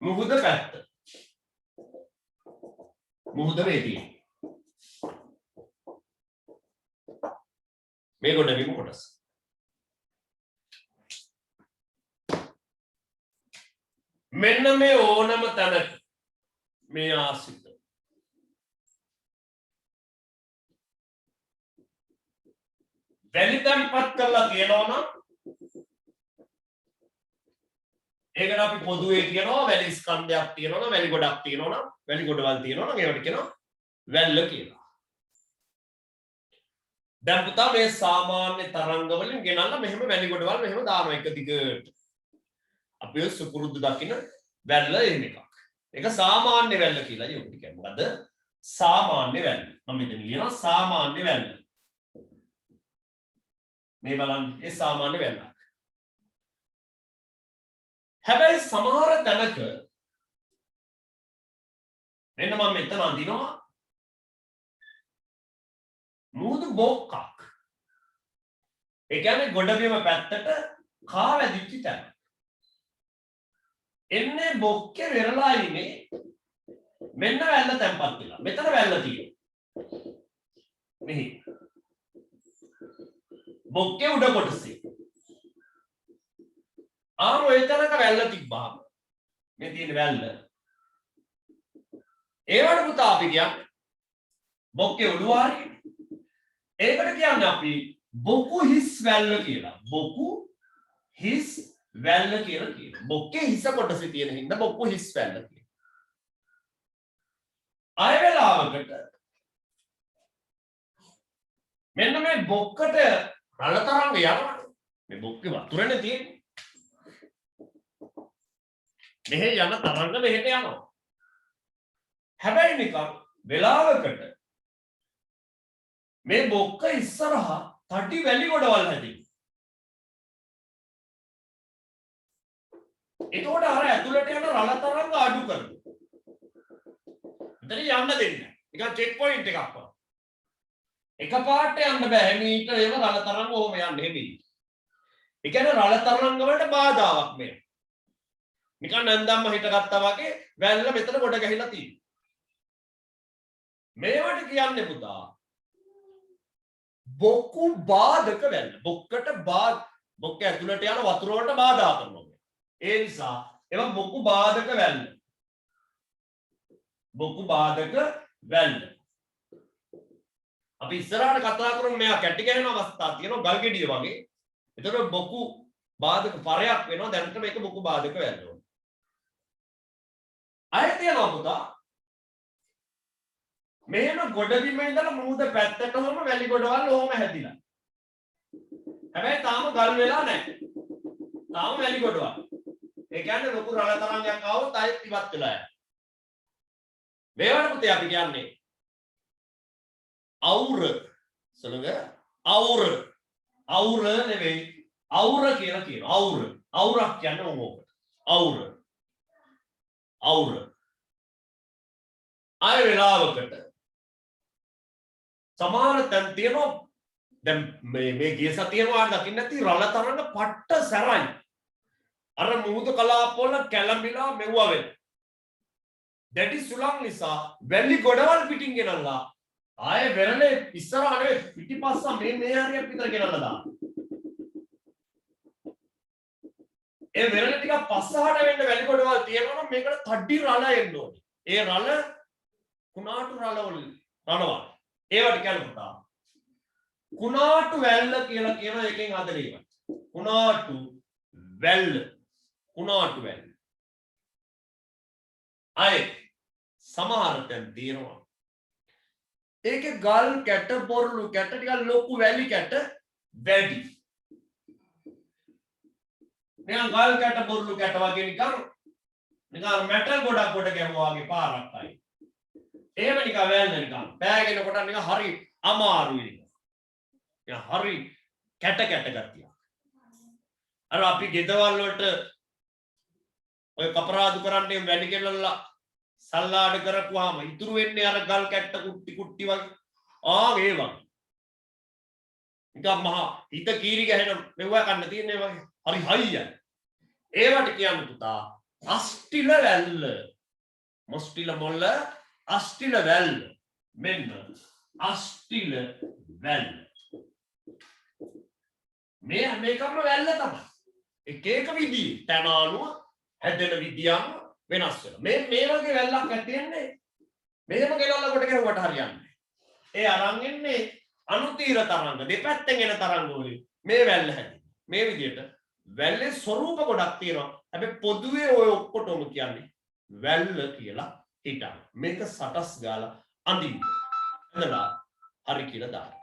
S1: මුහුද පැත්ත. මුහුද මේ තියෙන්නේ. මේ ගොඩබිම කොටස. මෙන්න මේ ඕනම තැනක මේ ආශ්‍රිත වැලි තැන්පත් කරලා තියෙනවා නම් ඒකට අපි පොදුවේ කියනවා වැලි ස්කන්ධයක් තියෙනවා නම් වැලි ගොඩක් තියෙනවා නම් වැලි ගොඩවල් තියෙනවා නම් ඒවට කියනවා වැල්ල කියලා. දැන් පුතා මේ සාමාන්‍ය තරංග වලින් ගෙනල්ලා මෙහෙම වැලි ගොඩවල් මෙහෙම දානවා එක දිගට. අපි සුපුරුදු දකින්න වැල්ල එහෙම එකක්. ඒක සාමාන්‍ය වැල්ල කියලා යොමුට කියන්නේ. මොකද සාමාන්‍ය වැල්ල. මම මෙතන ලියනවා සාමාන්‍ය වැල්ල. මේ බලන්න ඒ සාමාන්‍ය වැල්ල. හැබැයි සමහර තැනක මෙන්න මම මෙතන අඳිනවා මුහුදු බොක්කක්. ඒ කියන්නේ ගොඩබිම පැත්තට කා වැදිච්ච තැන. එන්නේ බොක්කේ වෙරළා ඉන්නේ මෙන්න වැල්ල තැම්පත් වෙලා. මෙතන වැල්ල තියෙනවා. මෙහි. බොක්කේ උඩ කොටසේ. ඔය තැනක වැල්ල තිබ්බාම මේ තියෙන වැල්ල. ඒවට පුතා අපි කියන්නේ බොක්කේ උඩුවාරිය. ඒකට කියන්නේ අපි බොකු හිස් වැල්ල කියලා. බොකු හිස් වැල්ල කියලා කියනවා. බොක්කේ හිස කොටසේ තියෙන හින්දා බොක්කු හිස් වැල්ල කියනවා. ආය වෙලාවකට මෙන්න මේ බොක්කට රළ තරංග යනවා. මේ බොක්කේ වතුරනේ තියෙන්නේ. මෙහෙ යන තරංග මෙහෙට යනවා. හැබැයි නිකන් වෙලාවකට මේ බොක්ක ඉස්සරහා තටි වැලි ගොඩවල් හැදෙනවා. එතකොට අර ඇතුළට යන රළ තරංග අඩු කරනවා. එතන යන්න දෙන්නේ නැහැ. නිකන් චෙක් පොයින්ට් එකක් වගේ. එකපාරට යන්න බෑ. මීට ඒව රළ තරංග ඔහොම යන්න හැදී. ඒ කියන්නේ රළ තරංග වලට බාධාවක් මේ. නිකන් නැන්දම්ම හිටගත්තා වගේ වැල්ල මෙතන ගොඩ ගැහිලා තියෙනවා. මේවට කියන්නේ පුතා බොක්කු බාධක වැල්ල. බොක්කට බොක්ක ඇතුළට යන වතුර වලට බාධා කරනවා. ඒ නිසා ඒවා බොක්කු බාධක වැල්ල. බොක්කු බාධක වැල්ල. අපි ඉස්සරහට කතා කරමු මෙයා කැටි ගැහෙන අවස්ථා තියෙනවා ගල් ගෙඩිය වගේ. එතකොට බොක්කු බාධක පරයක් වෙනවා. දැනට මේක බොක්කු බාධක වැල්ල. තියෙනවා පුතා. මෙහෙම ගොඩබිම ඉඳලා මුහුද පැත්තටම වැලි ගොඩවල් ඕම හැදිලා. හැබැයි තාම ගල් වෙලා නැහැ. තාම වැලි ගොඩවල්. ඒ කියන්නේ ලොකු රළ තරංගයක් ආවොත් ආයෙත් ඉවත් වෙලා යනවා. මේවට පුතේ අපි කියන්නේ අවුර. சொல்லுங்க අවුර. අවුර නෙවෙයි අවුර කියලා කියනවා. අවුර. අවුරක් කියන්නේ මොකක්ද? අවුර. අවුර. ආය වෙලාවකට සමහර තැන් තියෙනවා දැන් මේ ගිය සතියේම ආන දකින්න නැති රළ තරංග පට්ට සැරයි. අර මුහුද කලාපවල කැළඹිලා මෙව්වා වෙන. දැටි සුළං නිසා වැලි ගොඩවල් පිටින් ගෙනල්ලා ආයේ වෙරළේ ඉස්සරහ නෙවෙයි පිටිපස්ස මේ හරියක් විතර ගෙනල්ලා දාන්න. ඒ වෙරළ ටික පස්සහට වෙන්න වැලි ගොඩවල් තියෙනවා නම් මේකට තඩි රළ එන්න ඕනේ. ඒ රළ කුණාටු රළවල රළවල්. ඒවට කියන්නේ පුතා කුණාටු වැල්ල කියලා කියන එකෙන් අදලේ ඉවත්. කුණාටු වැල්ල. කුණාටු වැල්ල. අය සමහර තැන් තියෙනවා. ඒකේ ගල් කැට බොරළු කැට ටික ලොකු වැලි කැට වැඩි. නිකන් ගල් කැට බොරළු කැට වගේ නිකන් මෙටල් ගොඩක් කොට ගැහුවා වගේ පාරක් අය. එහෙම නිකන් වැල්ල නිකන් පෑගෙන කොට නිකන් හරි අමාරුයි. නිකන් හරි කැට ගතිය. අර අපි ගෙදවල් වලට ඔය කපරාදු කරන්නේ වැඩි කෙල්ලලා සල්ලාඩ කරපුවාම ඉතුරු වෙන්නේ අර ගල් කැට්ට කුට්ටි වගේ. ඒ වගේ. නිකන් මහා හිත කීරි ගහන මෙව්වා කන්න තියෙන්නේ වගේ. හරි හයියයි. ඒවට කියන්නේ පුතා අස්ටිල වැල්ල. මොස්ටිල මොල්ල අස්ටිල වැල්ල. මෙන්න අස්ටිල වැල්ල. මේකම වැල්ල තමයි. එක විදිහේ තන අනුව හැදෙන විදියම වෙනස් වෙනවා. මේ වගේ වැල්ලක් ඇතින්නේ මෙහෙම ගෙලවලා කොට ගැහුවට හරියන්නේ. ඒ අරන් එන්නේ අනුතීර තරංග දෙපැත්තෙන් එන තරංග වලින් මේ වැල්ල හැදෙන්නේ. මේ විදිහට වැල්ලේ ස්වරූප ගොඩක් තියෙනවා. හැබැයි පොදුවේ ඔය ඔක්කොටම කියන්නේ වැල්ල කියලා හිතන්න. මේක සටස් ගාලා අඳින්න. එතනලා හරි කියලා දාන්න.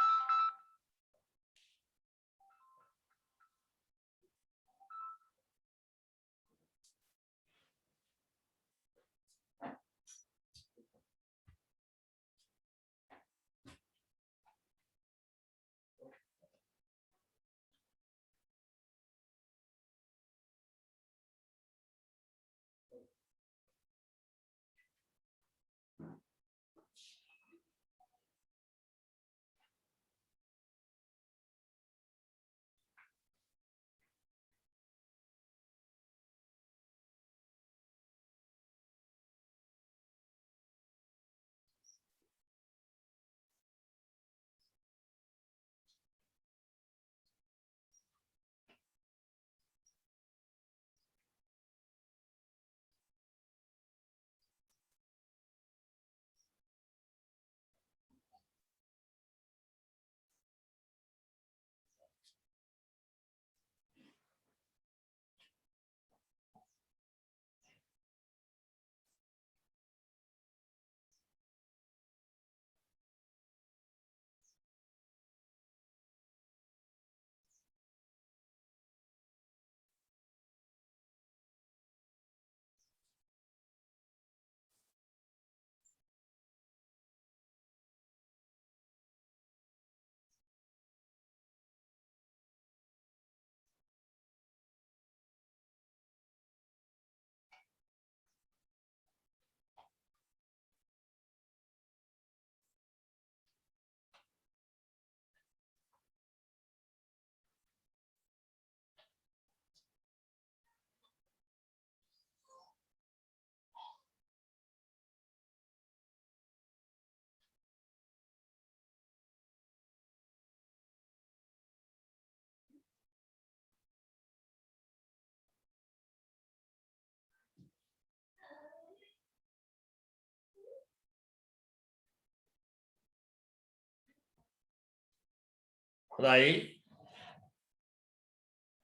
S1: හොඳයි.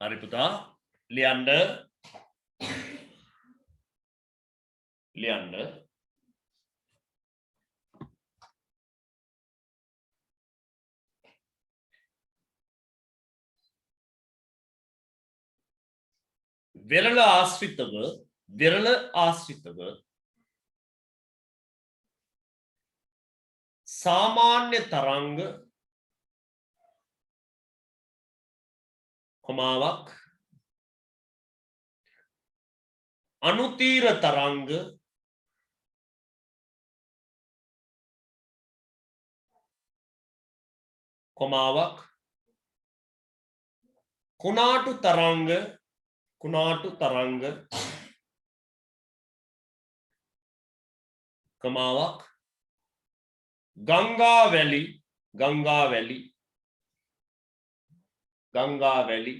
S1: හරි පුතා ලියන්න विरल आश्रितव सामान्य तरंग කොමාවක් අනුතීර තරංග කොමාවක් කුණාටු තරංග කොමාවක් ගංගා වැලි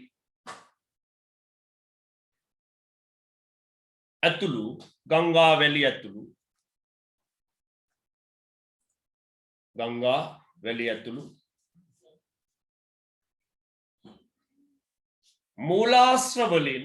S1: ඇතුළු ගංගා වැලි ඇතුළු मूलाश्र वलिन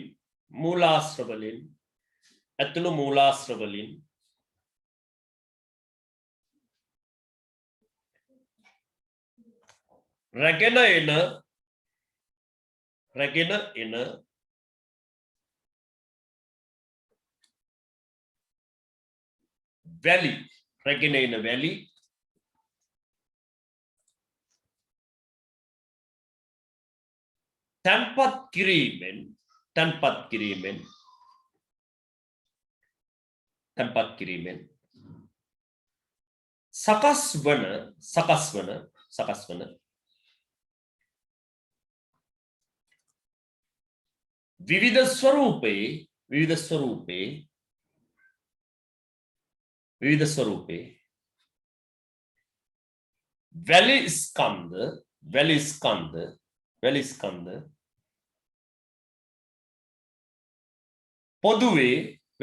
S1: रැගෙන එන වැලි තැන්පත් කිරීමෙන් සකස් වන විවිධ ස්වරූපේ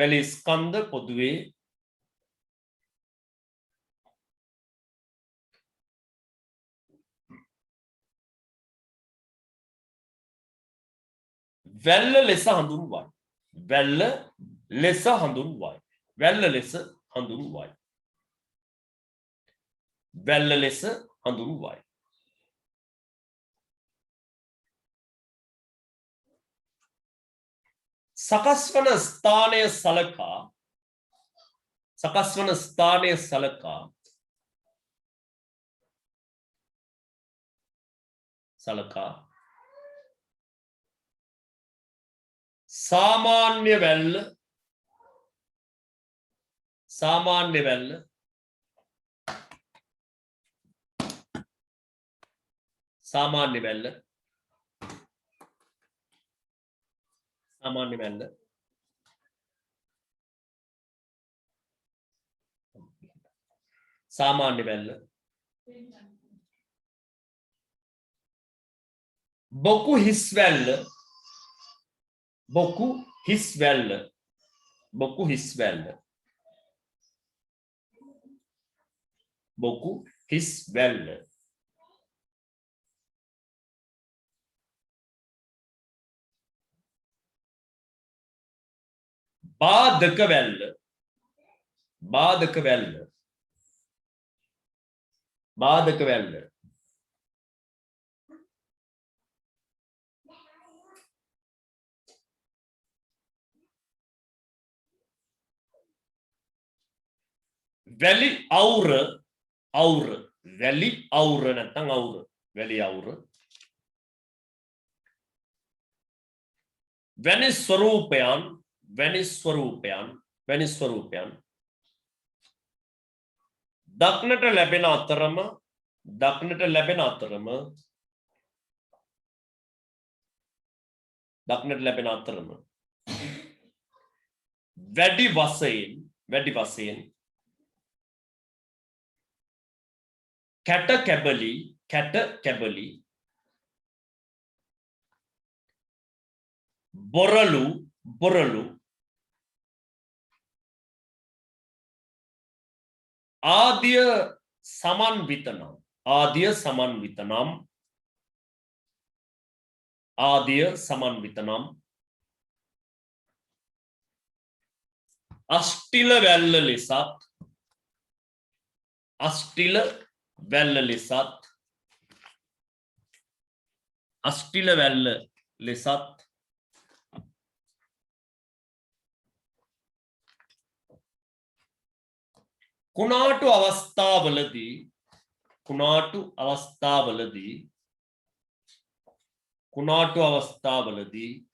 S1: වැලි ස්කන්ධ පොදුවේ වැල්ල ලෙස හඳුන්වයි සකස් වන ස්ථානය සලකා සාමාන්‍ය වැල්ල බොකු හිස් වැල්ල බාධක වැල්ල වැලි අවුර නැත්නම් වැලි අවුර වැනි ස්වරූපයන් දක්නට ලැබෙන අතරම වැඩි වශයෙන් කැට කැබලි බොරලු ආදිය සමන්විතනම් අෂ්ටිල වැල්ල ලෙසත් කුණාටු අවස්ථාවලදී කුණාටු අවස්ථාවලදී කුණාටු අවස්ථාවලදී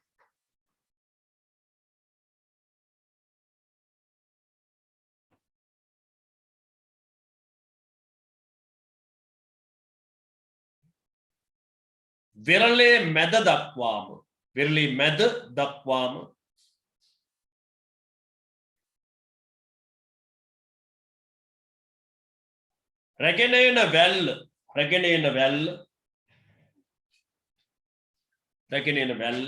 S1: විරලේ මැද දක්වාම විරලේ මැද දක්වාම රැගෙන එන වැල්ල රැගෙන එන වැල්ල රැගෙන එන වැල්ල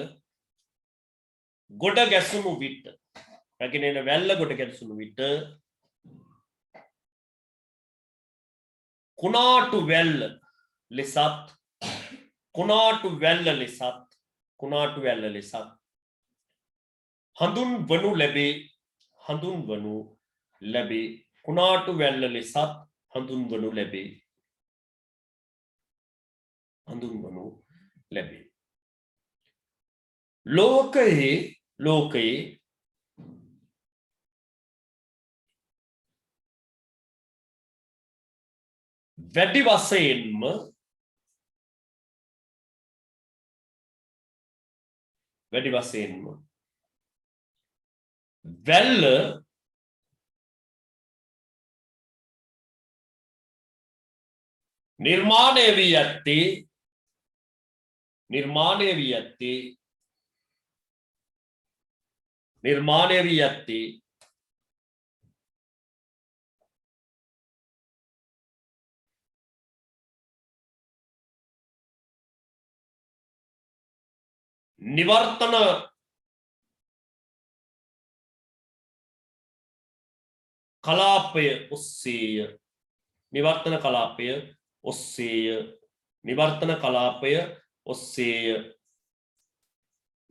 S1: ගොඩ ගැසුණු විට රැගෙන එන වැල්ල ගොඩ ගැසුණු විට කුණාටු වැල්ල ලෙසත් කුණාටු වැල්ල ලෙසත් හඳුන්වනු ලැබේ කුණාටු වැල්ල ලෙසත් හඳුන්වනු ලැබේ ලෝකයේ වැඩි වශයෙන්ම වැල්ල නිර්මාණය වී ඇත්තේ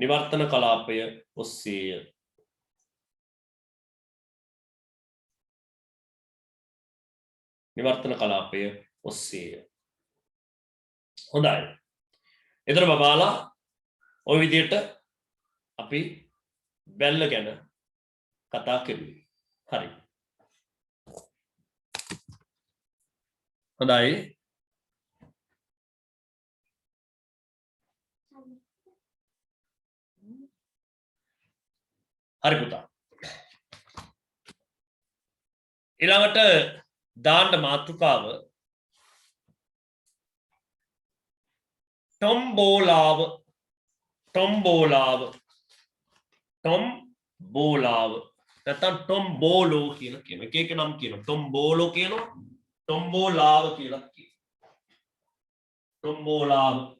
S1: නිවර්තන කලාපය ඔස්සේය හොඳයි එතන බබාලා ඔය විදිහට අපි වැල්ල ගැන කතා කරුවේ හරි හොඳයි හරි පුතා ඊළඟට දාන්න මාතෘකාව ටොම්බෝලාව නැත්නම් ටොම්බෝලෝ කියලා කියන එක නම් කියනවා ටොම්බෝලෝ කියනවා ටොම්බෝලාව කියලා කියනවා ටොම්බෝලාව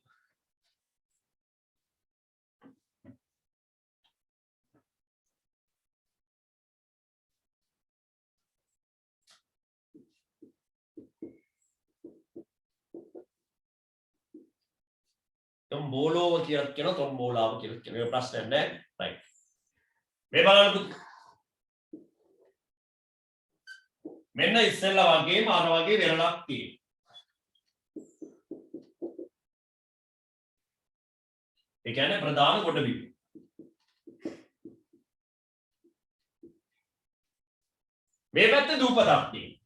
S1: ටොම්බෝලෝව කියලා කියනවා ටොම්බෝලාව කියලා කියනවා ඒ ප්‍රශ්නයක් නැහැ රයිට් මේ බලන්න මෙන්න ඉස්සෙල්ලා වගේම අර වගේ වෙරළක් තියෙනවා ඒ කියන්නේ ප්‍රධාන කොටබිම මේ පැත්තේ දූපතක් තියෙනවා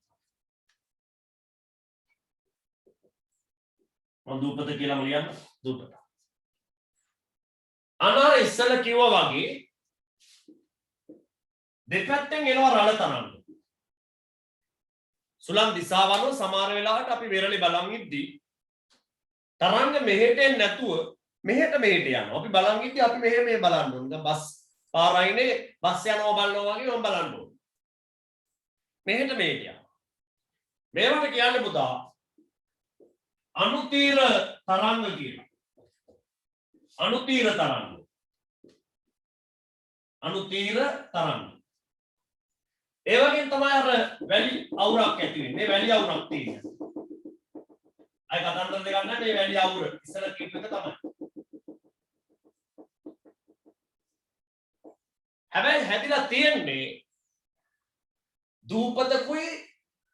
S1: මම දූපත කියලා ලියන්න දූපත අනාර ඉස්සෙල්ලා කිව්වා වගේ දෙපැත්තෙන් එනවා රළ තරංග සුළං දිශාවන්ව සමහර වෙලාවට අපි වෙරළේ බලන් ඉද්දී තරංග මෙහෙට එන්නේ නැතුව මෙහෙට යනවා. අපි බලන් ඉද්දී අපි මෙහෙ බලන්න ඕන. බස් පාරයිනේ බස් යනවා බලනවා වගේ මම බලන්න ඕන. මෙහෙට යනවා. මේවට කියන්නේ පුතා අනුතීර තරංග කියලා. අනුතීර තරංග. ඒ වගේම තමයි අර වැලි අවුරක් ඇති වෙන්නේ. වැලි අවුරක් තියෙනවා. අය කතන්දර දෙකක් නැහැ මේ වැලි අවුර. ඉස්සර කිව්ව එක තමයි. හැබැයි හැදිලා තියෙන්නේ දූපතකුයි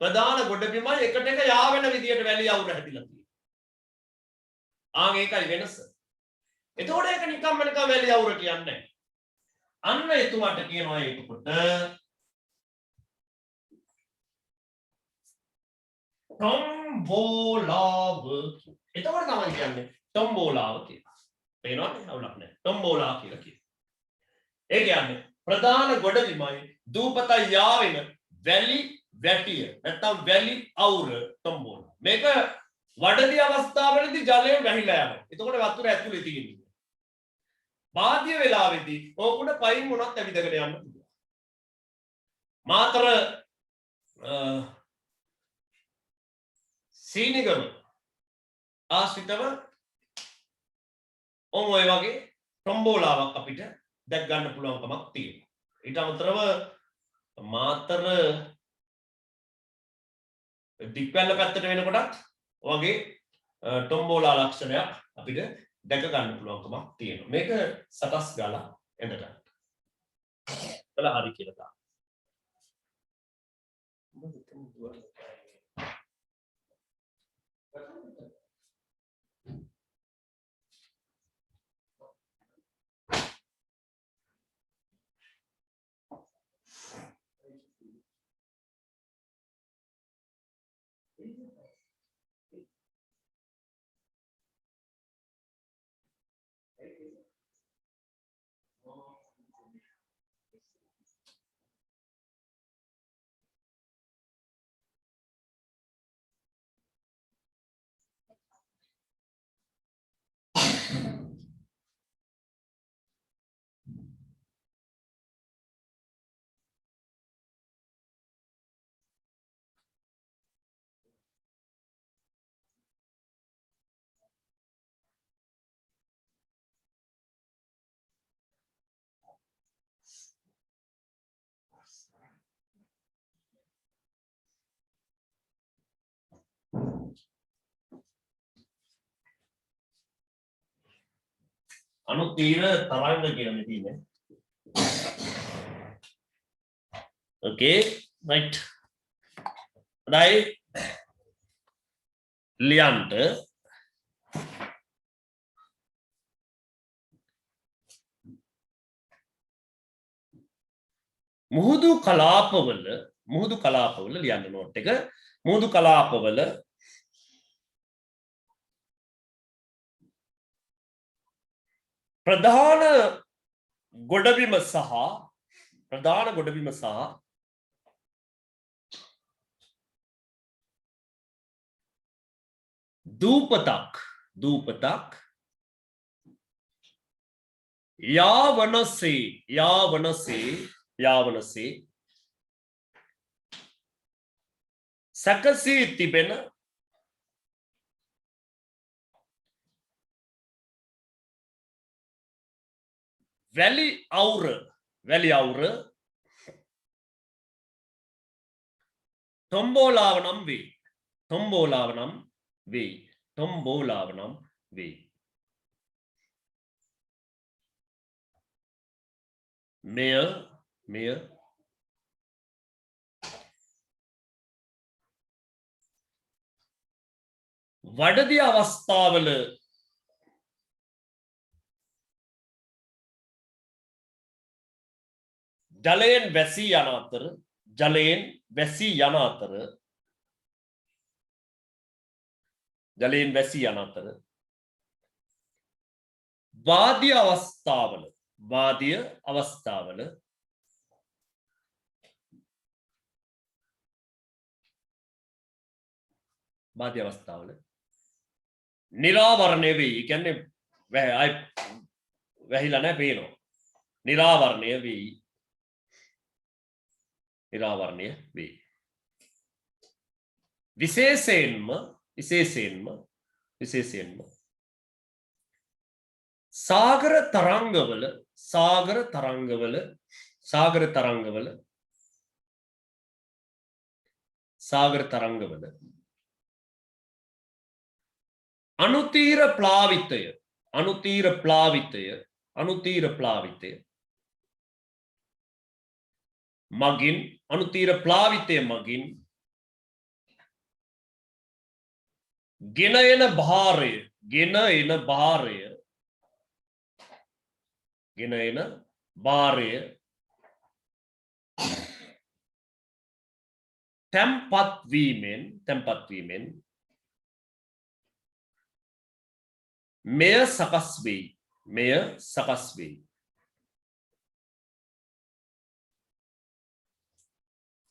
S1: ප්‍රධාන ගොඩබිමයි එකට එක යාවෙන විදියට වැලි අවුර හැදිලා තියෙනවා. ඒකයි වෙනස. එතකොට ඒක නිකම්ම නිකම් වැලි අවුර කියන්නේ නැහැ. අන්න එතුමාට කියනවා ඒකට टොම්බෝලාව එතකොට තමයි කියන්නේ टොම්බෝලාව කියලා. පේනවනේ අවුලක් නැහැ. टොම්බෝලා කියලා කියනවා. ඒ කියන්නේ ප්‍රධාන ගොඩබිමයි දූපතයි යාවෙන වැලි වැටිය නැත්නම් වැලි අවුර टොම්බෝලා. මේක වඩදී අවස්ථාවලදී ජලය වැහිලා යනවා. එතකොට වතුර ඇතුලේ තියෙන්නේ. බාධ්‍ය වෙලාවේදී ඕකුණ පයින් මොනවත් ඇවිදගෙන යන්න පුළුවන්. මාතර සීනිගම ආශ්‍රිතව ඔය වගේ ටොම්බෝලාවක් අපිට දැක් ගන්න පුළුවන්කමක් තියෙනවා. ඊට අමතරව මාතර දික්වැල්ල පැත්තට වෙනකොටත් වගේ ටොම්බෝලා ලක්ෂණයක් අපිට දැක ගන්න පුළුවන්කමක් තියෙනවා. මේක සටස් ගාලා එන්න ගන්න. කළා හරි කියලා දාන්න. අනුතීර තරංග කියලා මේ තියෙන්නේ. Okay, right. හොඳයි. ලියන්ට මුහුදු කලාපවල ලියන්න නෝට් එක. මුහුදු කලාපවල ප්‍රධාන ගොඩබිම සහ දූපතක් යාවනසේ සැකසී තිබෙන වැලි අවුර टොම්බෝලාව නම් වේ. මෙය වඩදී අවස්ථාවල ජලයෙන් වැසී යන අතර වාදිය අවස්ථාවල නිරාවරණය වෙයි. කියන්නේ වැහිලා නැහැ පේනවා. නිරාවරණය වෙයි. විශේෂයෙන්ම සාගර තරංගවල අනුතීර ප්ලාවිතය මගින් ගෙන එන භාරය tempat වීමෙන් මෙය සකස් වෙයි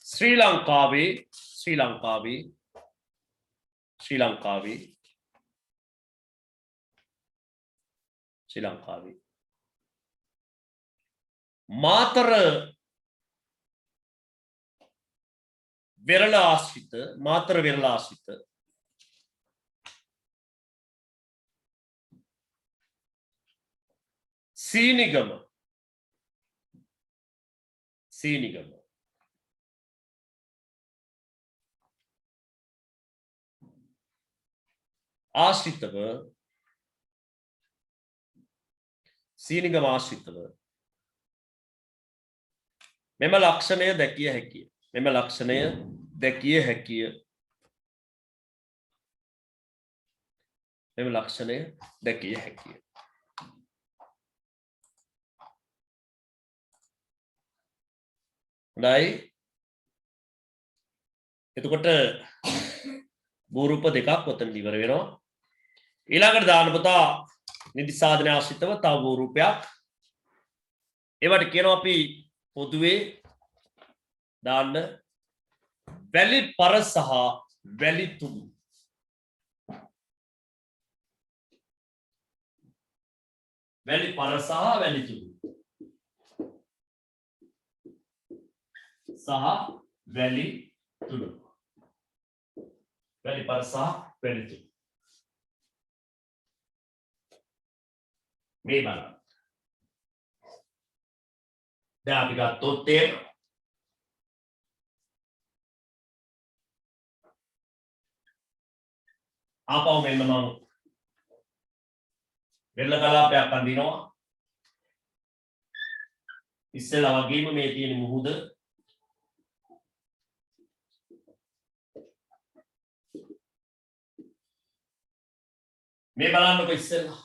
S1: ශ්‍රී ලංකාවේ මාතර වෙරළ ආශ්‍රිත සීනිගම ආශ්‍රිතව මෙම ලක්ෂණය දැකිය හැකිය හොඳයි එතකොට භූරූප දෙකක් ඔතන ඉවර වෙනවා ඊළඟට දාන්න පුතා නිදි සාධන ආශ්‍රිතව තව භූරූපයක් ඒවට කියනවා අපි පොදුවේ දාන්න වැලි පර සහ වැලි තුඩු වැලි පර සහ වැලි තුඩු වැලි පර සහ වැලි තුඩු මේ බලන්න දැන් අපි ගත්තොත් තේරෙනවා ආපහු මෙන්න මම වෙල්ල කලාපයක් අඳිනවා ඉස්සෙල්ලා වගේම මේ තියෙන මුහුද මේ බලන්නකො ඉස්සෙල්ලා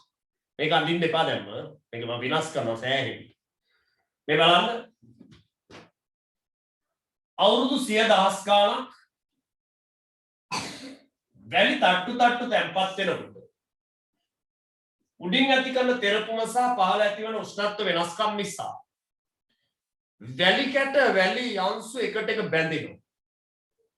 S1: මේක අඳින්න එපා දැම්ම මේක මම විනාශ කරනවා සෑහෙන්න මේ බලන්න අවුරුදු 100,000 ගාණක් වැලි තට්ටු තැම්පත් වෙනකොට උඩින් ඇති කරන තෙරපුම සහ පහළ ඇතිවන උෂ්ණත්ව වෙනස්කම් නිසා වැලි කැට වැලි අංශු එකට එක බැඳෙනවා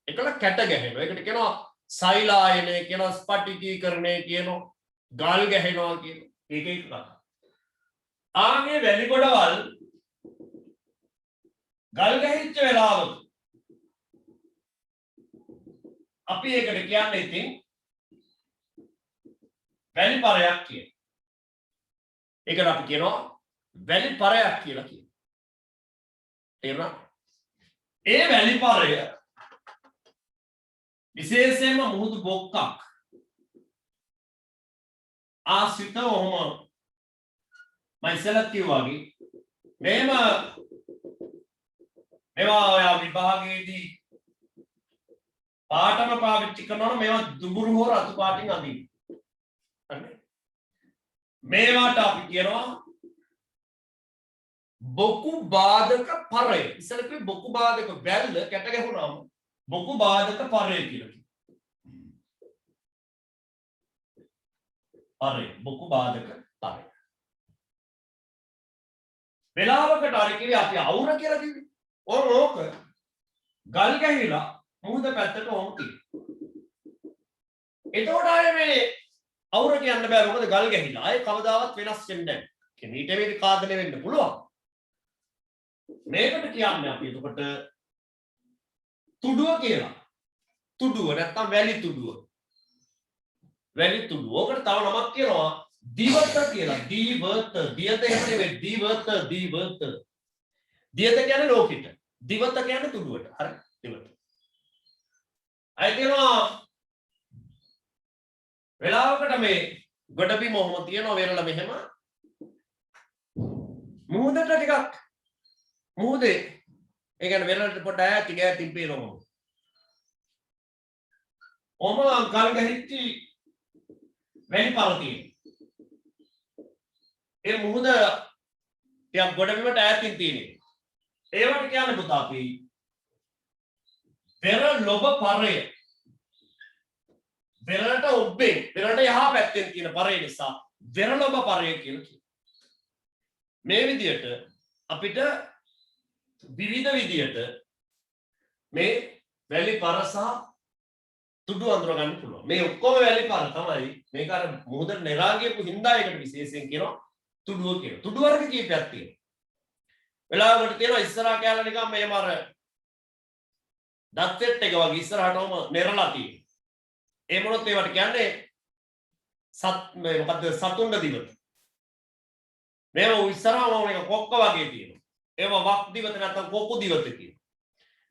S1: එකල කැට ගැහෙනවා ඒකට කියනවා සෛලායනය කියනවා ස්පටිකීකරණය කියනවා ගල් ගැහෙනවා කියනවා ඒක කතා ආගේ වැලි ගොඩවල් ගල් ගැහිච්ච වෙලාවක අපි ඒකට කියන්නේ ඉතින් වැලි පරයක් කියන. ඒකට අපි කියනවා වැලි පරයක් කියලා කියනවා. තේරුණා? ඒ වැලි පරය විශේෂයෙන්ම මුහුදු බොක්කක් ආශ්‍රිතව ඔහොම මම ඉස්සෙල්ලා කිව්වා වගේ මේවා ඔය විභාගයේදී පාටම පාවිච්චි කරනවා මේවා දුඹුරු හෝ රතු පාටින් අඳින්න. හරි. මේවට අපි කියනවා බොකු බාධක පරය. ඉස්සෙල්ලා කිව්වේ බොකු බාධක වැල්ල කැට ගැහුණාම බොකු බාධක පරය කියලා කියනවා. පරය බොකු බාධක පරය. වෙලාවකට අර කිව්වේ අපි අවුර කියලා කිව්වේ. ඕක ගල් ගැහිලා මුහුද පැත්තට ඕම තියෙනවා. එතකොට ආයේ මේ අවුර කියන්න බෑ මොකද ගල් ගැහිලා ආයේ කවදාවත් වෙනස් වෙන්නේ නැහැ. කියන්නේ ඊට වේදී කාදනය වෙන්න පුළුවන්. මේකට කියන්නේ අපි එතකොට තුඩුව කියලා. තුඩුව නැත්තම් වැලි තුඩුව. වැලි තුඩුව. ඕකට තව නමක් කියනවා දීවත කියලා. දීවත. දියත එහෙම නෙවෙයි දීවත. දියත කියන්නේ ලෝකෙට. දිවත කියන්නේ තුඩුවට. හරි. දිවත. අය කියනවා වෙලාවකට මේ ගොඩබිම ඔහොම තියෙනවා වෙරළ මෙහෙම මුහුදට ටිකක් මුහුදේ ඒ කියන්නේ වෙරළට පොඩ ඈතින් පේනවා ඔහොම ගල් ගහිච්චි වැලි පාර තියෙනවා ඒ මුහුද ටිකක් ගොඩබිමට ඈතින් තියෙනවා ඒවට කියන්නේ පුතා අපි පෙර ලොබ පරය වෙරළට ඔබ්බෙන් වෙරළට යහා පැත්තෙන් තියෙන පරය නිසා වෙරළොබ පරය කියලා කියනවා. මේ විදියට අපිට විවිධ විදියට මේ වැලි පර සහ තුඩු අඳුර ගන්න පුළුවන්. මේ ඔක්කොම වැලි පර තමයි මේක අර මොහොතට නෙරා ගියපු හින්දා එකට විශේෂයෙන් කියනවා තුඩුව කියලා. තුඩු වර්ග කීපයක් තියෙනවා. වෙලාවකට තියෙනවා ඉස්සරහා කැලේ නිකන් මෙහෙම අර දත් සෙට් එක වගේ ඉස්සරහටම නෙරලා තියෙනවා. ඒ මොනොත් ඒවට කියන්නේ මොකද්ද සතුන්ගේ දිවත. මේව ඉස්සරහම එක කොක්ක වගේ තියෙනවා. ඒව වක් දිවත නැත්නම් කොක්කු දිවත කියනවා.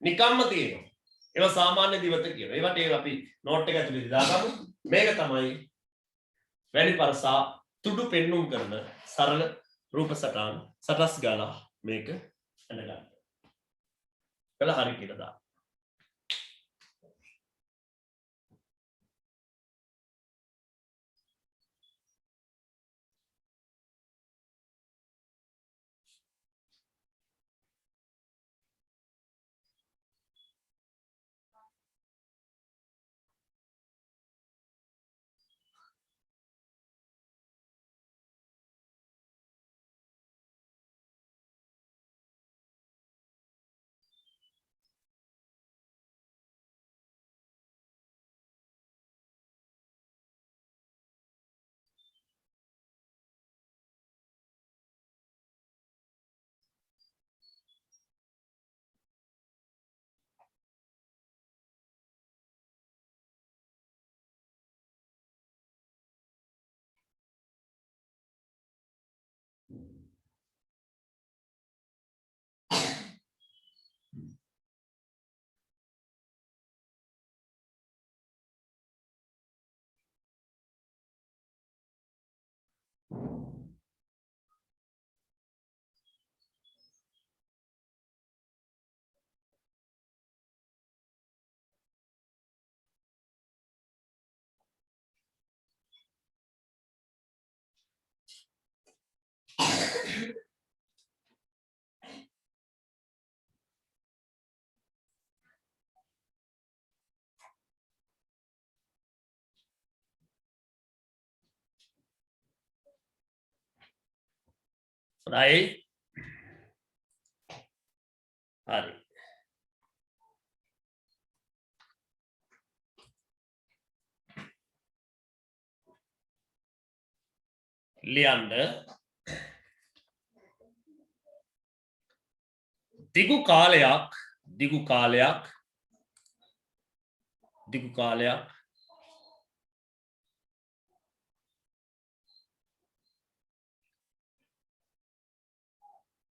S1: නිකම්ම තියෙනවා. ඒව සාමාන්‍ය දිවත කියනවා. ඒවට ඒක අපි නෝට් එක ඇතුලේ දාගමු. මේක තමයි වැලි පරසා තුඩු පෙන්눔 කරන සරල රූප සටහන් සටස් ගාලා මේක අඳගන්න. කළා හරි කියලා දාන්න. හොඳයි. හරි. ලියන්න දිගු කාලයක්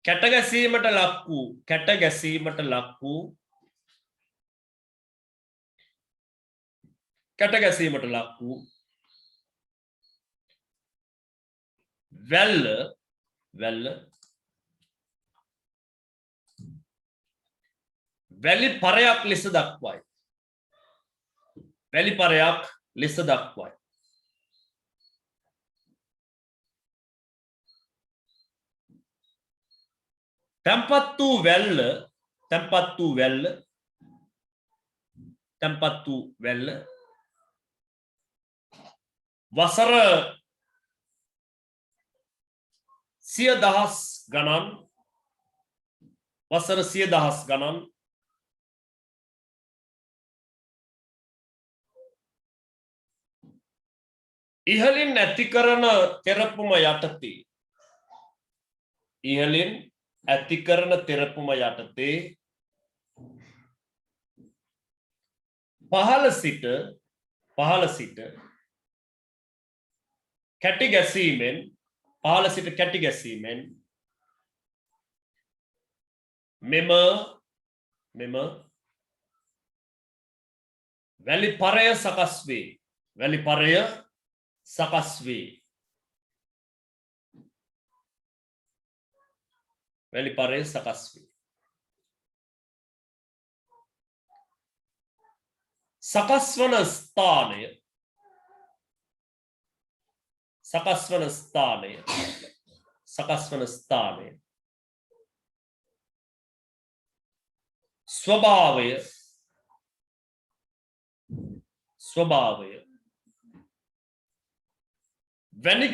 S1: කැටගැසීමට ලක් වූ වැල්ල වැලි පරයක් ලෙස දක්වයි. තැන්පත් වූ වැල්ල වසර 100,000 ගණන් ඉහළින් ඇති කරන තෙරපුම යටතේ පහළ සිට කැටි ගැසීමෙන් මෙම වැලි පරය සකස් වේ. සකස් වන ස්ථානය ස්වභාවය ස්වභාවය වැනි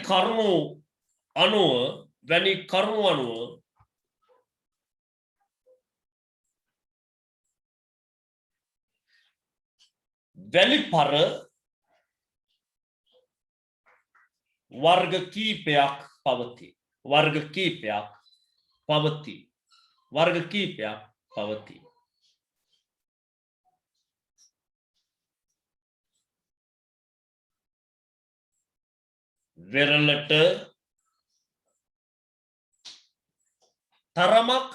S1: කරුණු අනුව වැලිපර වර්ග කීපයක් පවතී. වෙරළට තරමක්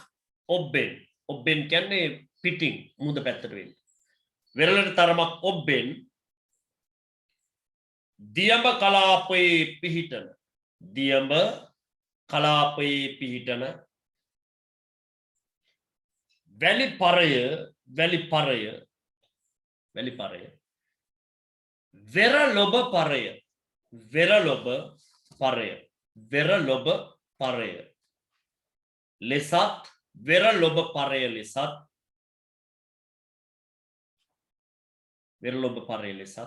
S1: ඔබ්බෙන් කියන්නේ පිටින් මුහුද පැත්තට වෙන්නේ. වෙරළට තරමක් ඔබ්බෙන් දියඹ කලාපයේ පිහිටන වැලිපරය වෙරළොබ පරය ලෙසත්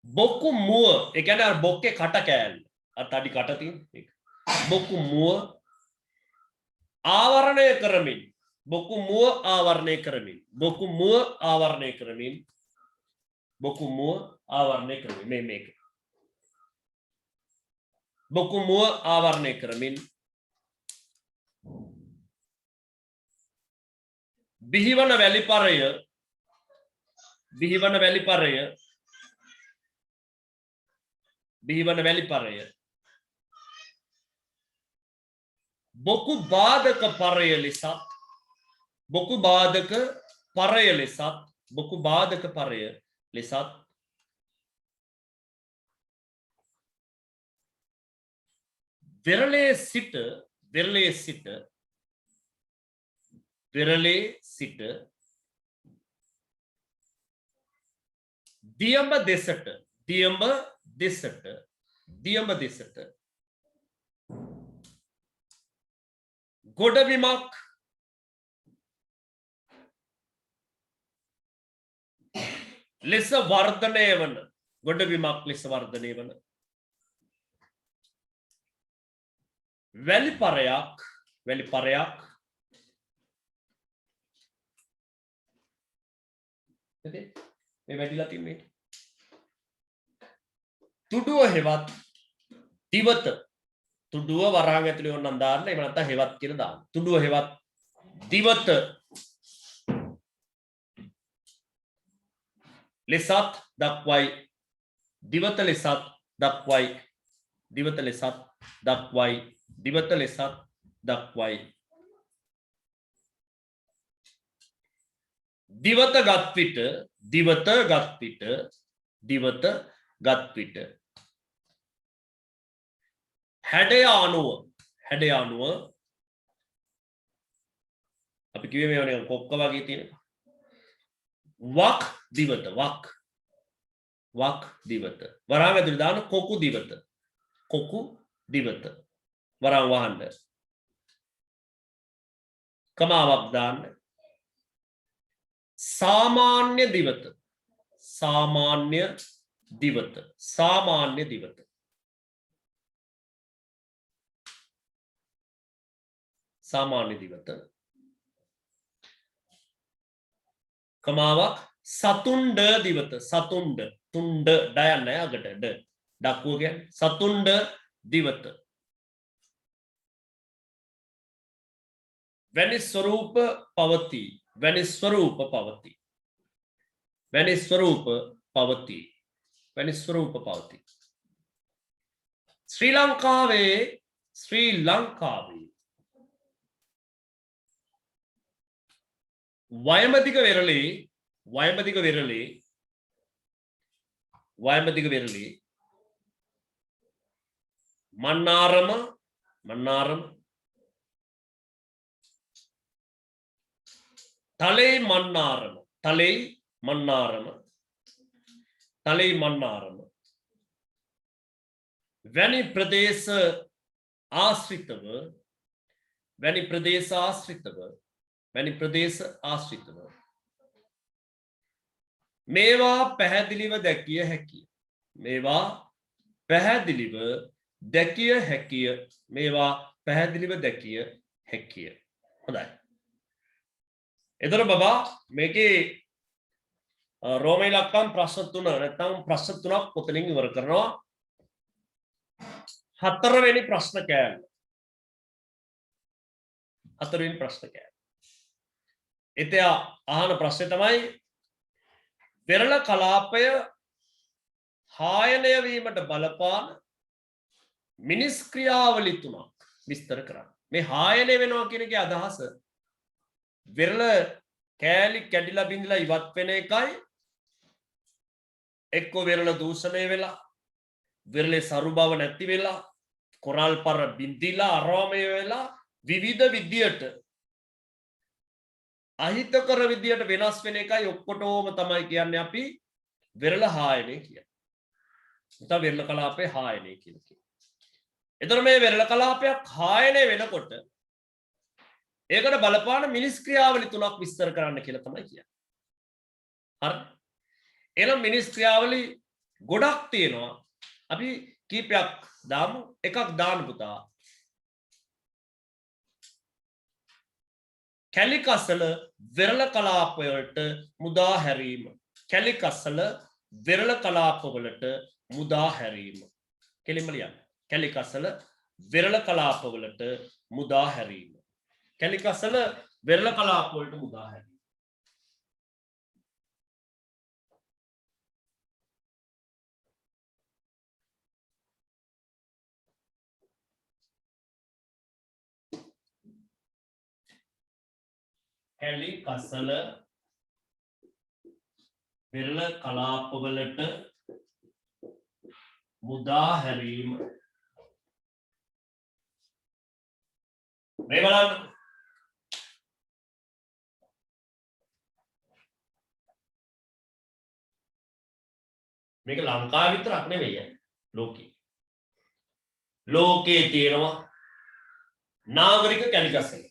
S1: බොක්කු මුව ඒ කියන්නේ අර බොක්කේ කට කෑල්ල අර තඩි කට තියෙන ඒක බොක්කු මුව ආවරණය කරමින් මේක බොක්කු මුව ආවරණය කරමින් බිහිවන වැලිපරය බොකු බාධක පරය ලෙසත් වෙරළේ සිට දියඹ දෙසට ගොඩබිමක් ලෙස වර්ධනය වන වැලිපරයක් මේ වැඩිලා තින්නේ තුඩුව හෙවත් දිවත තුඩුව වරහන් ඇතුලේ ඕනනම් දාන්න එහෙම නැත්නම් හෙවත් කියලා දාන්න තුඩුව හෙවත් දිවත ලෙසත් දක්වයි දිවත ලෙසත් දක්වයි දිවත ගත් විට හැඩය අනුව අපි කිව්වේ මේ වගේ කොක්ක වගේ තියෙන වක් දිවත වරහන් ඇතුලේ දාන කොකු දිවත වරහන් වහන්න කමාවක් දාන්න සාමාන්‍ය දිවත කමාවක් සතුන්ඩ දිවත තුන්ඩ ඩයන්න අගට ඩක්වුව කියන්නේ සතුන්ඩ දිවත වැනි ස්වරූප පවතී ශ්‍රී ලංකාවේ වයඹදිග වෙරළේ මන්නාරම තලේ මන්නාරම වැනි ප්‍රදේශ ආශ්‍රිතව වැනි ප්‍රදේශ ආශ්‍රිතව මේවා පැහැදිලිව දැකිය හැකිය. මේවා පැහැදිලිව දැකිය හැකිය. මේවා පැහැදිලිව දැකිය හැකිය. හොඳයි. එතකොට බබා මේකේ රෝමයේ ඉලක්කම් ප්‍රශ්න 3 නැත්නම් ප්‍රශ්න 3ක් පොතලින් ඉවර කරනවා. හතරවෙනි ප්‍රශ්න කෑල්ල. හතරවෙනි ප්‍රශ්න කෑල්ල. එතයා අහන ප්‍රශ්නේ තමයි වෙරළ කලාපය හායනය වීමට බලපාන මිනිස් ක්‍රියාවලි තුනක් විස්තර කරන්න. මේ හායනය වෙනවා කියන එකේ අදහස වෙරළ කෑලි කැඩිලා බිඳිලා ඉවත් වෙන එකයි එක්ක වෙරළ දූෂණය වෙලා වෙරළේ සරු බව නැති වෙලා කොරල් පර බිඳිලා අරාමය වෙලා විවිධ විදියට අහිතකර විදියට වෙනස් වෙන එකයි ඔක්කොටම තමයි කියන්නේ අපි වෙරළ හායනය කියන්නේ. නැත්නම් වෙරළ කලාපේ හායනය කියලා කියනවා. එතකොට මේ වෙරළ කලාපයක් හායනය වෙනකොට ඒකට බලපාන මිනිස් ක්‍රියාවලි තුනක් විස්තර කරන්න කියලා තමයි කියන්නේ. හරි. එහෙනම් මිනිස් ක්‍රියාවලි ගොඩක් තියෙනවා. අපි කීපයක් දාමු. එකක් දාන්න පුතා. කැලිකසල වෙරළ කලාප වලට මුදා හැරීම. කැලිකසල වෙරළ කලාප වලට මුදා හැරීම. කෙලින්ම ලියන්න. කැලිකසල වෙරළ කලාප වලට මුදා හැරීම. කැලිකසල වෙරළ කලාප වලට මුදා හැරීම. කැලිකසල වෙරළ කලාප වලට මුදා හැරීම. මේ බලන්න. මේක ලංකාව විතරක් නෙවෙයි ලෝකේ. ලෝකේ තියෙනවා නාගරික කැලිකසල.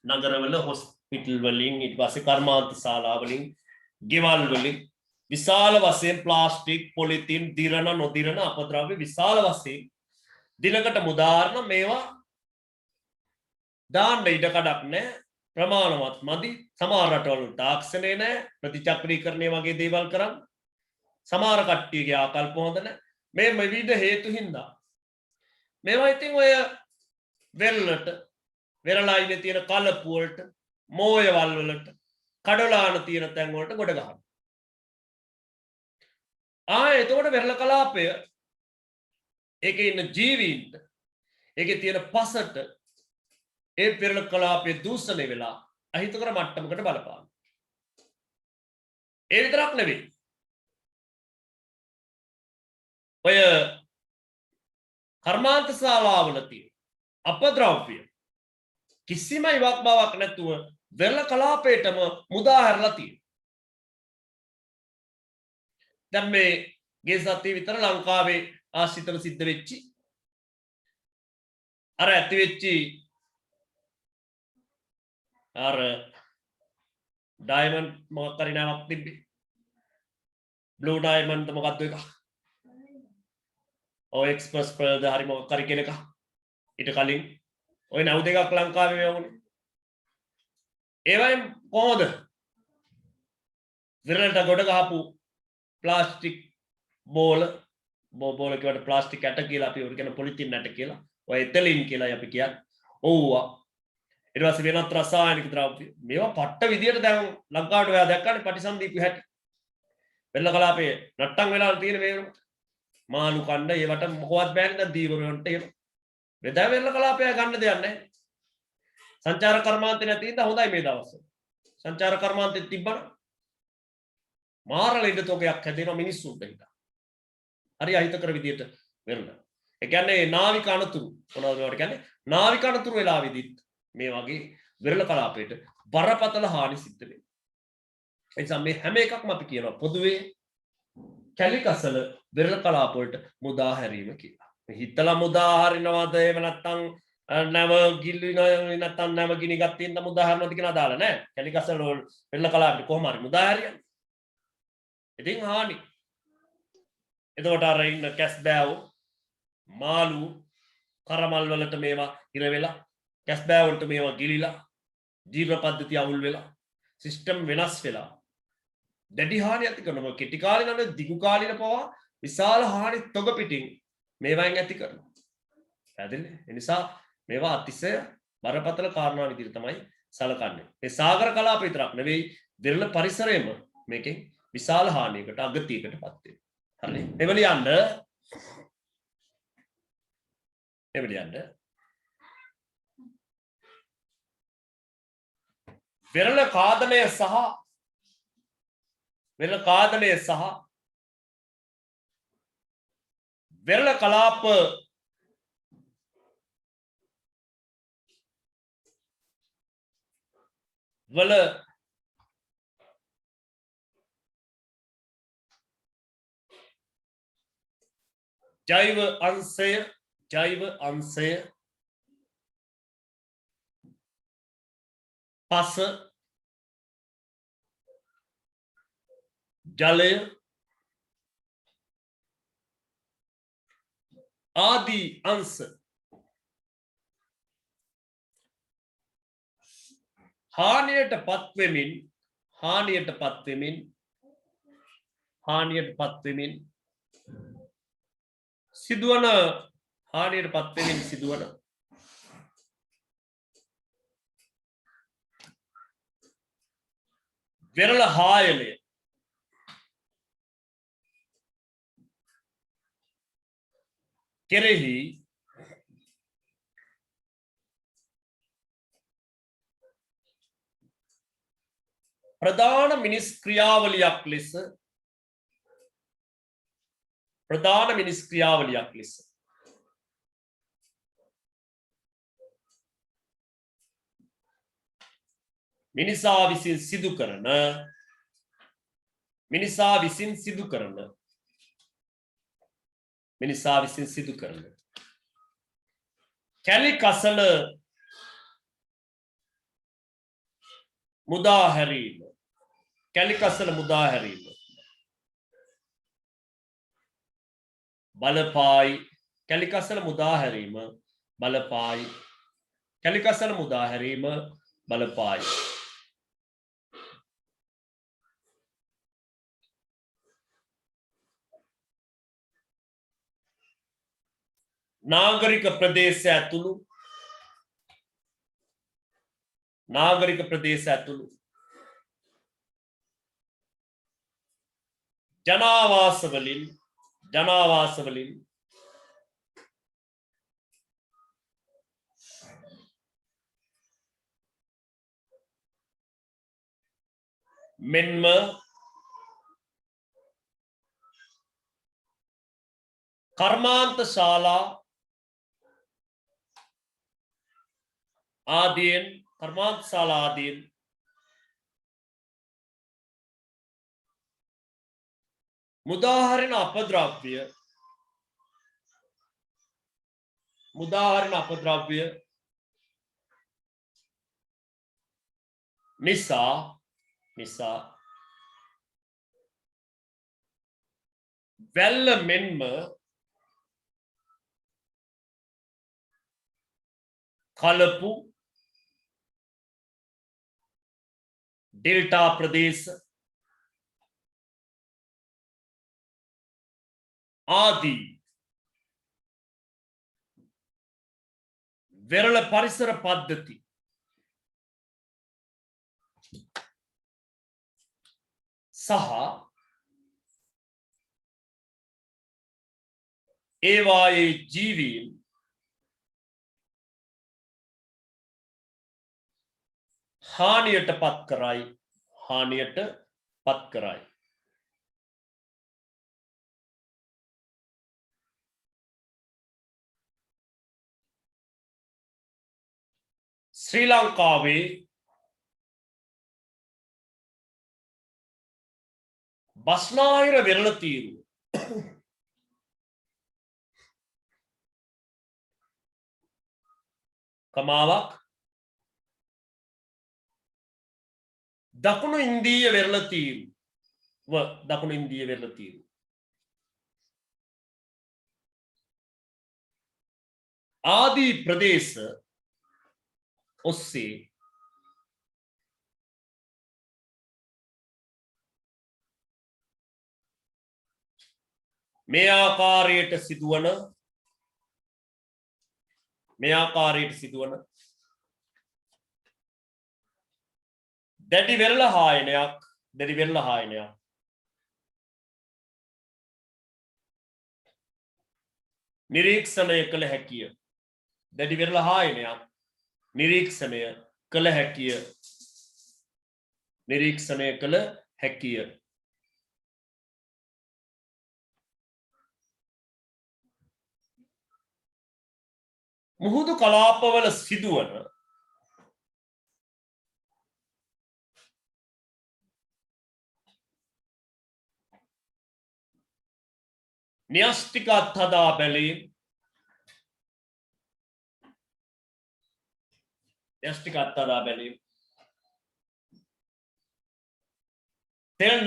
S1: නගරවල හොස්පිටල් වලින් ඊට පස්සේ කර්මාන්ත ශාලා වලින් ගෙවල් වලින් විශාල වශයෙන් ප්ලාස්ටික් පොලිතින් දිරන නොදිරන අපද්‍රව්‍ය විශාල වශයෙන් දිනකට මුදාරන මේවා දාන්න ඉඩ කඩක් නැහැ ප්‍රමාණවත් මදි සමහර රටවල තාක්ෂණය නැහැ ප්‍රතිචක්‍රීකරණය වගේ දේවල් කරන්න සමහර කට්ටියගේ ආකල්ප හොඳ නැහැ මේ විවිධ හේතු හින්දා මේවා ඉතින් ඔය වෙරළට වෙරළයිනේ තියෙන කලපු වලට මෝයවල් වලට කඩලාන තියෙන තැන් වලට ගොඩ ගහනවා. එතකොට වෙරළ කලාපය ඒකේ ඉන්න ජීවීන්ට ඒකේ තියෙන පසට ඒ වෙරළ කලාපයේ දූෂණය වෙලා අහිතකර මට්ටමකට බලපාන. ඒ විතරක් නෙවෙයි. ඔය කර්මාන්ත ශාලාවල තියෙන අපද්‍රව්‍ය කිසිම ඉවක් බවක් නැතුව වෙරළ කලාපයටම මුදා හැරලා තියෙනවා. දැන් මේ ගේ සතිය විතර ලංකාවේ ආශ්‍රිතව සිද්ධ වෙච්චි අර ඇති වෙච්චි අර ඩයමන්ඩ් මොකක් හරි නමක් තිබ්බේ බ්ලූ ඩයමන්ඩ් මොකක්ද එක ඔය එක්ස්ප්‍රස් පර්ද හරි මොකක් හරි කියන එක ඊට කලින් ඔය නැව් දෙකක් ලංකාවේ වුණේ ඒවයින් කොහොමද විරලට ගොඩ ගහපු ප්ලාස්ටික් බෝල කියවට ප්ලාස්ටික් ඇට කියලා අපි උඩ කියන පොලිතින් ඇට කියලා ඔය එතලින් කියලා අපි කියන්නේ ඕවා ඊට පස්සේ වෙනත් රසායනික ද්‍රව්‍ය මේවා පට්ට විදියට දැන් ලංකාවට ඔයා දැක්කනේ පටිසන්ධීපු හැටි වෙරළ කලාපයේ නට්ටම් වෙලා තියෙන මේ මාළු කන්න ඒවට මොකවත් බෑනේ දැන් දීවරවන්ට එහෙම වෙදා වෙරළ කලාපය ගන්න දෙයක් නැහැ සංචාර කර්මාන්තේ නැති ඉඳ හොඳයි මේ දවස්වල සංචාර කර්මාන්තේ තිබ්බන මාරල ඉඳ තෝකයක් හැදෙනවා මිනිස්සුන්ට හිතා හරි අහිතකර විදියට වෙරළ ඒ කියන්නේ නාවික අනතුරු මොනවද ඒවට කියන්නේ නාවික අනතුරු වෙලාවෙදිත් මේ වගේ වෙරළ කලාපයට බරපතල හානි සිද්ධ වෙනවා ඒ නිසා මේ හැම එකක්ම අපි කියනවා පොදුවේ කැලිකසල වෙරළ කලාප වලට මුදා හැරීම කියලා. හිතලා මුදා හරිනවද එහෙම නැත්නම් නැව ගිල්ලින නැත්තම් නැව ගිනි ගත්තින් තම උදාහරණ ටික දාලා නැහැ. කැලිකසල වල වෙල්ල කලාපේ කොහොම හරි මුදාහැරියන්නේ. ඉතින් හානි. එතකොට අර ඉන්න කැස් බෑව් මාළු කරමල් වලට මේවා හිර වෙලා කැස් බෑව් වලට මේවා ගිලිලා ජීවන පද්ධතිය අවුල් වෙලා සිස්ටම් වෙනස් වෙලා දැඩි හානියක් ඇති කරනවා. කෙටි කාලින නෙවෙයි දිගු කාලින පවා විශාල හානි තොග පිටින් මේවායින් ඇති කරනවා. පැහැදිලිද? ඒ නිසා මේවා අතිශය බරපතල කාරණා විදිහට තමයි සලකන්නේ. මේ සාගර කලාප විතරක් නෙවෙයි දෙරළ පරිසරයම මේකෙන් විශාල හානියකට අගතියකටපත් වෙනවා. හරිනේ. එවලියන්න වෙරළ කාදනය සහ වෙරළ කලාප වල ජෛව අංශය පස ජලය ආදී අංශ හානියට පත්වෙමින් සිදුවන වෙරළ හායලය කෙරෙහි ප්‍රධාන මිනිස් ක්‍රියාවලියක් ලෙස මිනිසා විසින් සිදු කරන කැලිකසල මුදාහැරීම බලපායි නාගරික ප්‍රදේශ ඇතුළු ජනාවාස වලින් මෙන්ම කර්මාන්ත ශාලා ආදීන් මුදාහරින අපද්‍රව්‍ය නිසා වැල්ල මෙන්ම කලපු ඩෙල්ටා ප්‍රදේශ ආදී වෙරළ පරිසර පද්ධති සහ ඒවායේ ජීවීන් හානියට පත් කරයි. ශ්‍රී ලංකාවේ බස්නාහිර වෙරළ තීරුව කමාවක් දකුණු ඉන්දීය වෙරළ තීරුව දකුණු ඉන්දීය වෙරළ තීරුව ආදී ප්‍රදේශ ඔස්සේ මේ ආකාරයට සිදුවන දැඩි වෙරළ හායනයක් නිරීක්ෂණය කළ හැකිය. දැඩි වෙරළ හායනයක් නිරීක්ෂණය කළ හැකිය. මුහුදු කලාපවල සිදුවන න්‍යෂ්ටික අත්හදා බැලීම් තෙල්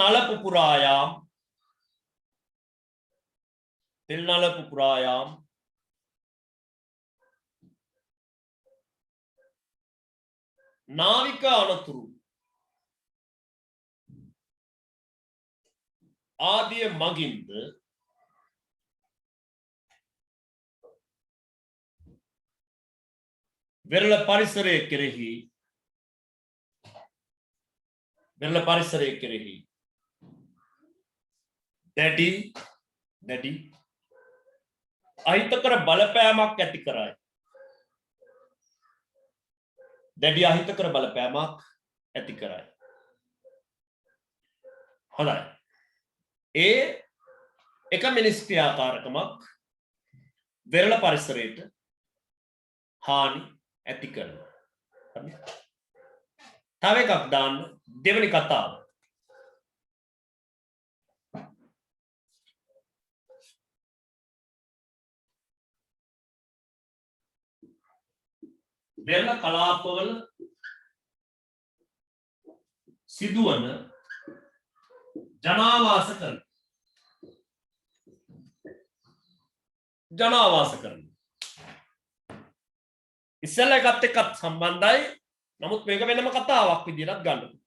S1: නල පුපුරායාම් නාවික අනතුරු ආදිය මගින්ද වෙරළ පරිසරය කෙරෙහි දැඩි අහිතකර බලපෑමක් ඇති කරයි. හොඳයි. ඒ එක මිනිස් ක්‍රියාකාරකමක් වෙරළ පරිසරයට හානි ඇති කරනවා. තව එකක් දාන්න දෙවෙනි කතාව. වෙරළ කලාපවල සිදුවන ජනාවාස කරන ඉස්සෙල්ලා එකත් එක්කත් සම්බන්ධයි. නමුත් මේක වෙනම කතාවක් විදිහට ගන්න.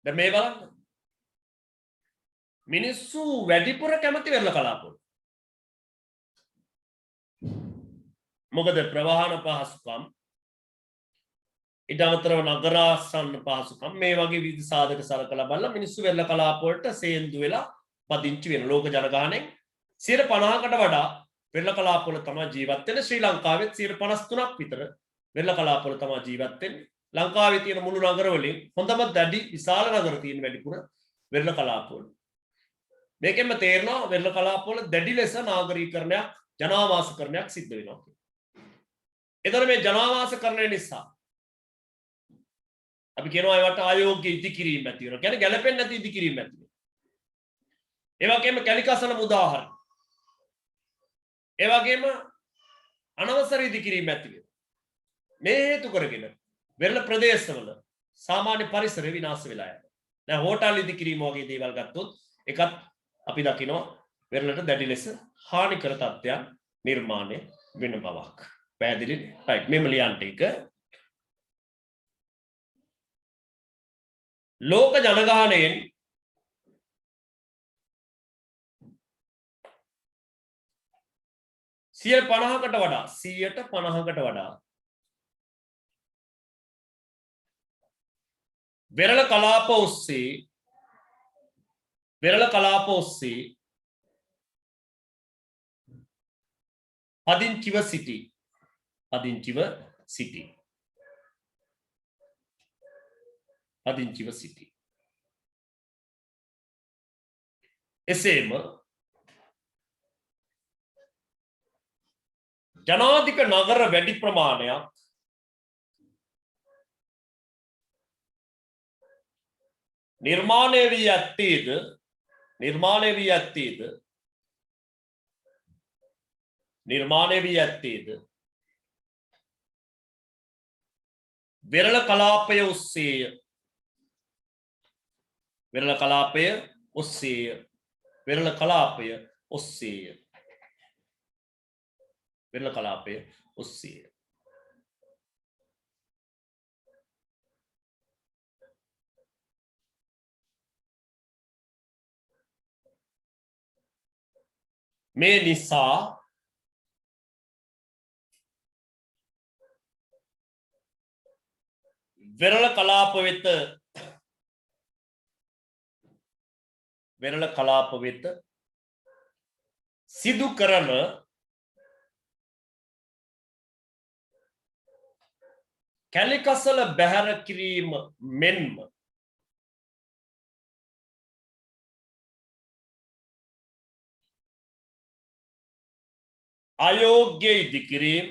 S1: දැන් මේ බලන්න. මිනිස්සු වැඩිපුර කැමති වෙරළ කලාපවල. මොකද ප්‍රවාහන පහසුකම් ඊට අමතරව නගරාසන්න පහසුකම් මේ වගේ විවිධ සාධක සලකලා බලලා මිනිස්සු වෙරළ කලාප වලට සේන්දු වෙලා පදිංචි වෙන ලෝක ජනගහනයෙන් 50%කට වඩා වෙරළ කලාප වල තමයි ජීවත් වෙන්නේ. ශ්‍රී ලංකාවෙත් 53%ක් විතර වෙරළ කලාප වල තමයි ජීවත් වෙන්නේ. ලංකාවේ තියෙන මුළු නගර වලින් හොඳම දැඩි විශාල නගර තියෙන වැඩිපුර වෙරළ කලාප වල. මේකෙන්ම තේරෙනවා වෙරළ කලාප වල දැඩි ලෙස නාගරීකරණයක් ජනාවාසකරණයක් සිද්ධ වෙනවා. එතන මේ ජනාවාසකරණය නිසා අපි කියනවා ඒවට ආයෝග්‍ය ඉදිකිරීම ඇති වෙනවා. කියන්නේ ගැළපෙන්නේ නැති ඉදිකිරීම ඇති වෙනවා. ඒ වගේම කැලිකසන මුදාහරණ. ඒ වගේම අනවසර ඉදිකිරීම ඇති වෙනවා. මේ හේතු කරගෙන වෙරළ ප්‍රදේශවල සාමාන්‍ය පරිසරය විනාශ වෙලා යනවා. දැන් හෝටල් ඉදිකිරීම වගේ දේවල් ගත්තොත් එකත් අපි දකිනවා වෙරළට දැඩි ලෙස හානිකර තත්ත්වයන් නිර්මාණය වෙන බවක්. පැහැදිලි? රයිට්. මෙම ලියන්න එක ලෝක ජනගහනයෙන් 150කට වඩා වෙරළ කලාප ඔස්සේ පදිංචිව සිටි. එසේම ජනාධික නගර වැඩි ප්‍රමාණයක් නිර්මාණය වී ඇත්තේද නිර්මාණය වී ඇත්තේද වෙරළ කලාපය ඔස්සේය. වෙරළ කලාපය ඔස්සේය. වෙරළ කලාපය ඔස්සේය. වෙරළ කලාපය ඔස්සේය. මේ නිසා වෙරළ කලාප වෙත සිදු කරන කැලිකසල බැහැර කිරීම මෙන්ම අයෝග්‍ය ඉදිකිරීම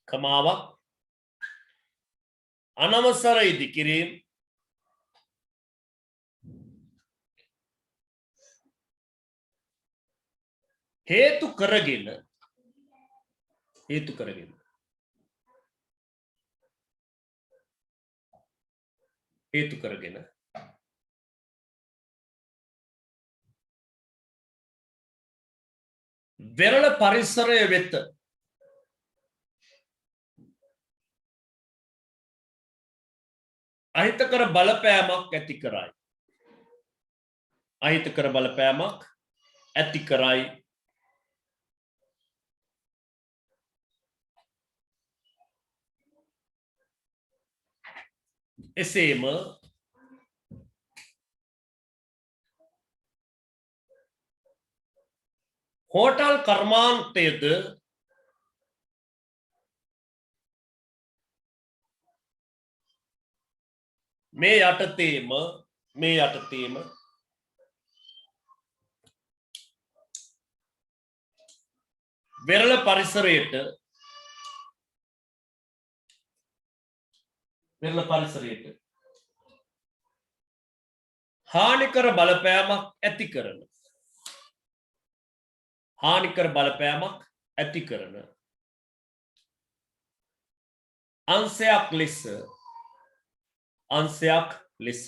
S1: කමාවක් අනවසර ඉදිකිරීම හේතු කරගෙන වෙරළ පරිසරය වෙත අහිතකර බලපෑමක් ඇති කරයි. අහිතකර බලපෑමක් ඇති කරයි. එසේම හෝටල් කර්මාන්තයද මේ යටතේම වෙරළ පරිසරයට හානිකර බලපෑමක් ඇති කරන අංශයක් ලෙස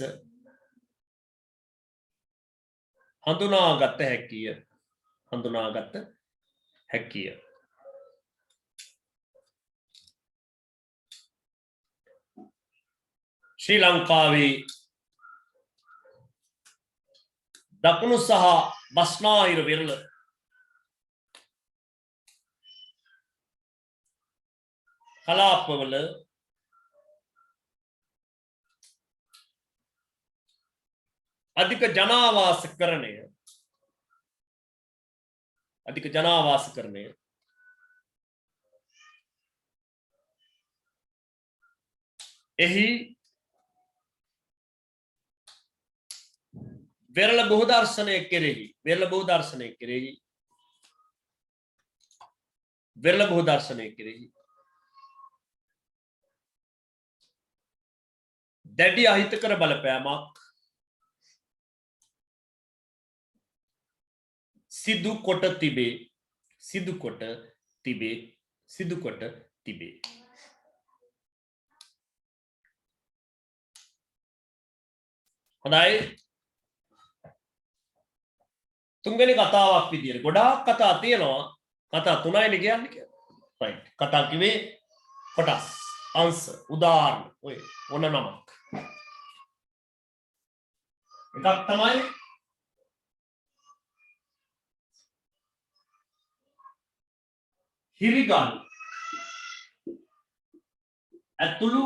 S1: හඳුනාගත හැකිය. ශ්‍රී ලංකාවේ දකුණු සහ බස්නාහිර වෙරළ කලාපවල අධික ජනාවාසකරණය එහි වෙරළ බහුදර්ශනය කෙරෙහි දැඩි අහිතකර බලපෑමක් සිදු කොට තිබේ. හොඳයි. තුන්වෙනි කතාවක් විදියට ගොඩාක් කතා තියෙනවා. කතා තුනයිනේ කියන්නේ කියලා. රයිට්. කතා කිව්වේ කොටස්, අංශ, උදාහරණ ඔය ඕන නමක්. එකක් තමයි හිරිගල් ඇතුළු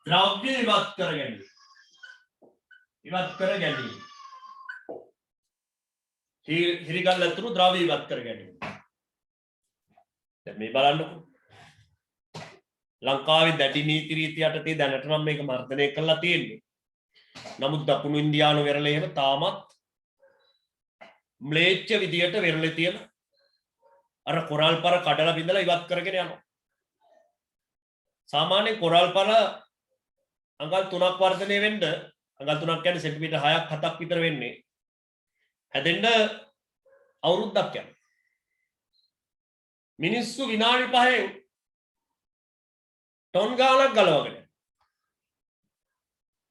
S1: ද්‍රව්‍ය ඉවත් කර ගැනීම. හිරිගල් ඇතුළු ද්‍රව්‍ය ඉවත් කර ගැනීම. දැන් මේ බලන්නකො. ලංකාවේ දැඩි නීති රීති යටතේ දැනට නම් මේක මර්ධනය කරලා තියෙන්නේ. නමුත් දකුණු ඉන්දියානු වෙරළ එහෙම තාමත් ම්ලේච්ඡ විදියට වෙරළේ තියෙන අර කොරල් පර කඩලා බිඳලා ඉවත් කරගෙන යනවා. සාමාන්‍ය කොරල් පර අඟල් 3ක් වර්ධනය වෙන්න අඟල් 3ක් කියන්නේ සෙන්ටිමීටර් 6ක් 7ක් විතර වෙන්නේ. හැදෙන්න අවුරුද්දක් යනවා. මිනිස්සු විනාඩි 5න් ටොන් ගාණක් ගලවගෙන.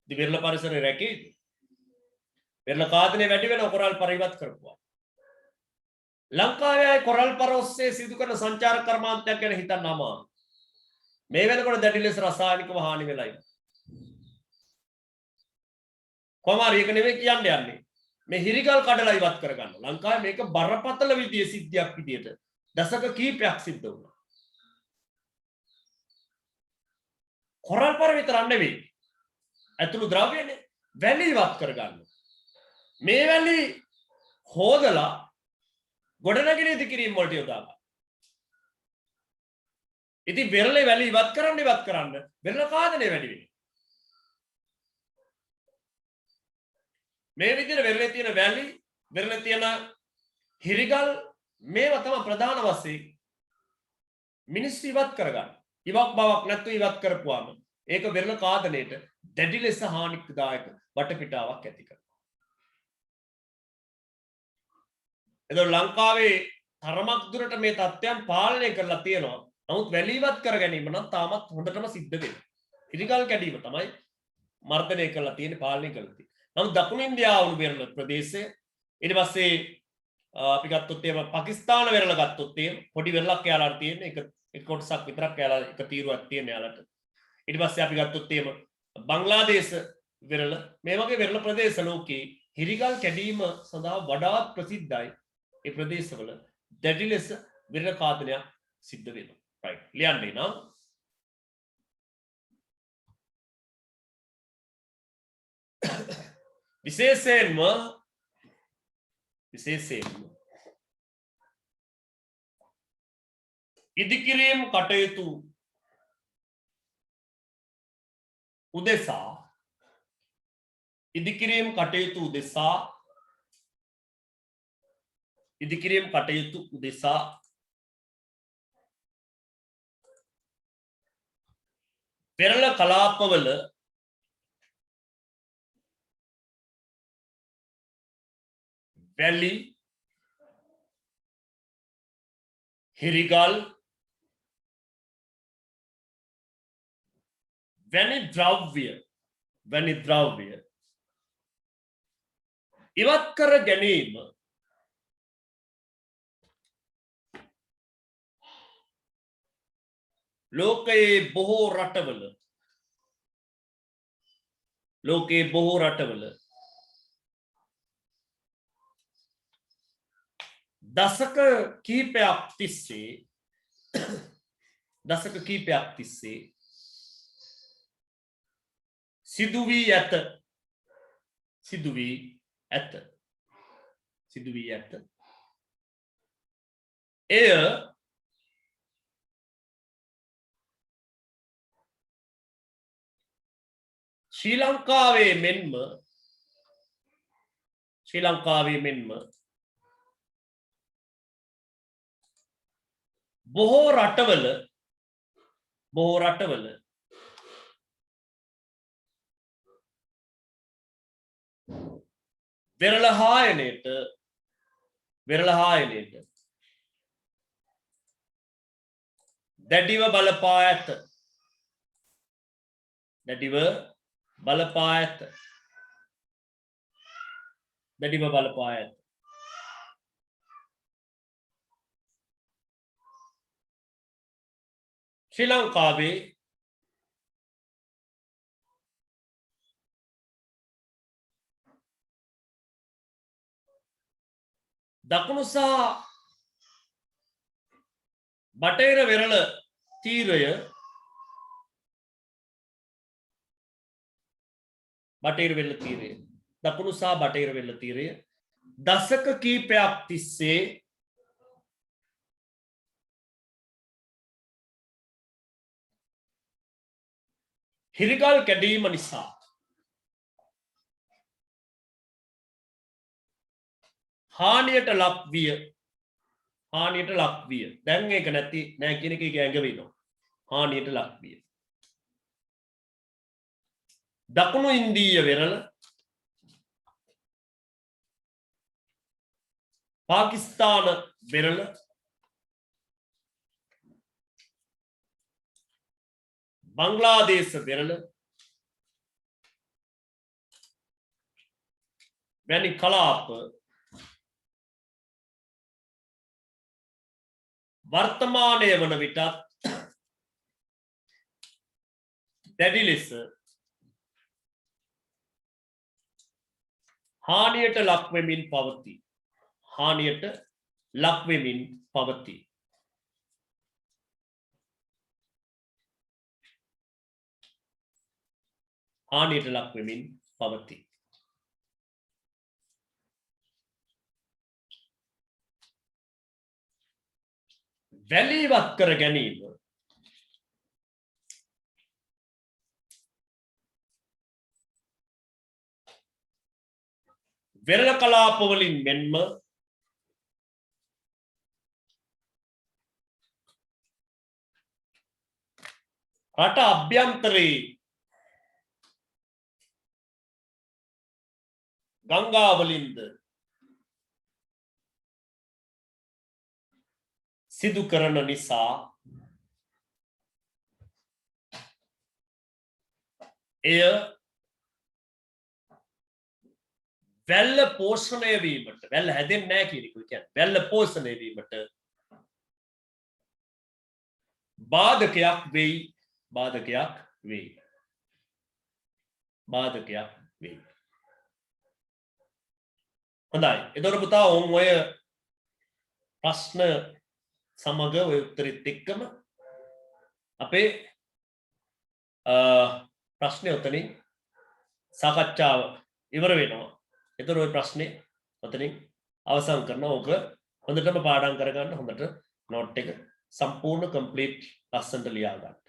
S1: ඉතින් වෙරළ පරිසරය රැකෙයිද? වෙරළ කාදනය වැඩි වෙන කොරල් පර ඉවත් කරපුවා. ලංකාවේ කොරල් පර ඔස්සේ සිදු කරන සංචාරක කර්මාන්තයක් ගැන හිතන්න අමාරුයි. මේ වෙනකොට දැඩි ලෙස රසායනිකව හානි වෙලා ඉන්නේ. කොමාරි එක නෙවෙයි කියන්න යන්නේ. මේ හිරිගල් කඩලා ඉවත් කරගන්න. ලංකාවේ මේක බරපතල විදිහේ සිද්ධියක් විදියට දශක කීපයක් සිද්ධ වුණා. කොරල් පර විතරක් නෙවෙයි. ඇතුළු ද්‍රව්‍යනේ වැලි ඉවත් කරගන්න. මේ වැලි හොදලා ගොඩනැගිලි ඉදිකිරීම වලට යොදා ගන්න. ඉතින් වෙරළේ වැලි ඉවත් කරන්න වෙරළ කාදනය වැඩි වෙනවා. මේ විදිහට වෙරළේ තියෙන වැලි, වෙරළේ තියෙන හිරිගල් මේවා තමයි ප්‍රධාන වශයෙන් මිනිස්සු ඉවත් කරගන්න. ඉවක් බවක් නැත්නම් ඉවත් කරපුවාම ඒක වෙරළ කාදනයට දැඩි ලෙස හානිදායක වටපිටාවක් ඇති කරනවා. එතකොට ලංකාවේ තරමක් දුරට මේ තත්ත්වයන් පාලනය කරලා තියෙනවා. නමුත් වැලි ඉවත් කර ගැනීම නම් තාමත් හොඳටම සිද්ධ වෙනවා. හිරිගල් කැඩීම තමයි මර්ධනය කරලා තියෙන්නේ, පාලනය කරලා තියෙන්නේ. නමුත් දකුණු ඉන්දියාව වෙරළ ප්‍රදේශය ඊට පස්සේ අපි ගත්තොත් එහෙම පාකිස්තාන වෙරළ ගත්තොත් එහෙම පොඩි වෙරළක් යාලට තියෙන එක කොටසක් විතරක් යාලා එක තීරුවක් තියෙන යාලට. ඊට පස්සේ අපි ගත්තොත් එහෙම බංග්ලාදේශ වෙරළ මේ වගේ වෙරළ ප්‍රදේශ ලෝකේ හිරිගල් කැඩීම සඳහා වඩාත් ප්‍රසිද්ධයි. ඒ ප්‍රදේශවල දැඩි ලෙස වෙරළ ඝාතනයක් සිද්ධ වෙනවා. right ලියන්නේ නම් විශේෂයෙන්ම ඉදිකිරීම් කටයුතු උදෙසා ඉදිකිරීම් කටයුතු උදෙසා වෙරළ කලාපවල වැලි හිරිගල් වැනි ද්‍රව්‍ය ඉවත් කර ගැනීම ලෝකයේ බොහෝ රටවල දශක කීපයක් තිස්සේ සිදු වී ඇත. එය ශ්‍රී ලංකාවේ මෙන්ම බොහෝ රටවල වෙරළ හායනයට දැඩිව බලපා ඇත. ශ්‍රී ලංකාවේ දකුණු සහ බටහිර වෙරළ තීරය දකුණු සහ බටහිර වෙරළ තීරය දශක කීපයක් තිස්සේ හිරිගල් කැඩීම නිසා හානියට ලක් විය. දැන් ඒක නැති නෑ කියන එක ඇඟවෙනවා. හානියට ලක් විය. දකුණු ඉන්දීය වෙරළ පාකිස්තාන වෙරළ බංග්ලාදේශ වෙරළ වැනි කලාප වර්තමානය වන විටත් දැඩි ලෙස හානියට ලක්වෙමින් පවතී. හානියට ලක්වෙමින් පවතී. හානියට ලක්වෙමින් පවතී. වැලීවත් කර ගැනීම වෙරළ කලාපවලින් මෙන්ම රට අභ්‍යන්තරයේ ගංගාවලින්ද සිදු කරන නිසා එය වැල්ල පෝෂණය වීමට වැල්ල හැදෙන්නේ නැහැ කියන එක කියන්නේ වැල්ල පෝෂණය වීමට බාධකයක් වෙයි. හොඳයි. එතකොට පුතා ඔය ප්‍රශ්න සමග ඔය උත්තරෙත් එක්කම අපේ ප්‍රශ්නේ උතනින් සාකච්ඡාව ඉවර වෙනවා. එතකොට ඔය ප්‍රශ්නේ උතනින් අවසන් කරනවා. ඕක හොඳටම පාඩම් කරගන්න. හොඳට නෝට් එක සම්පූර්ණ කම්ප්ලීට් ලස්සනට ලියා ගන්න.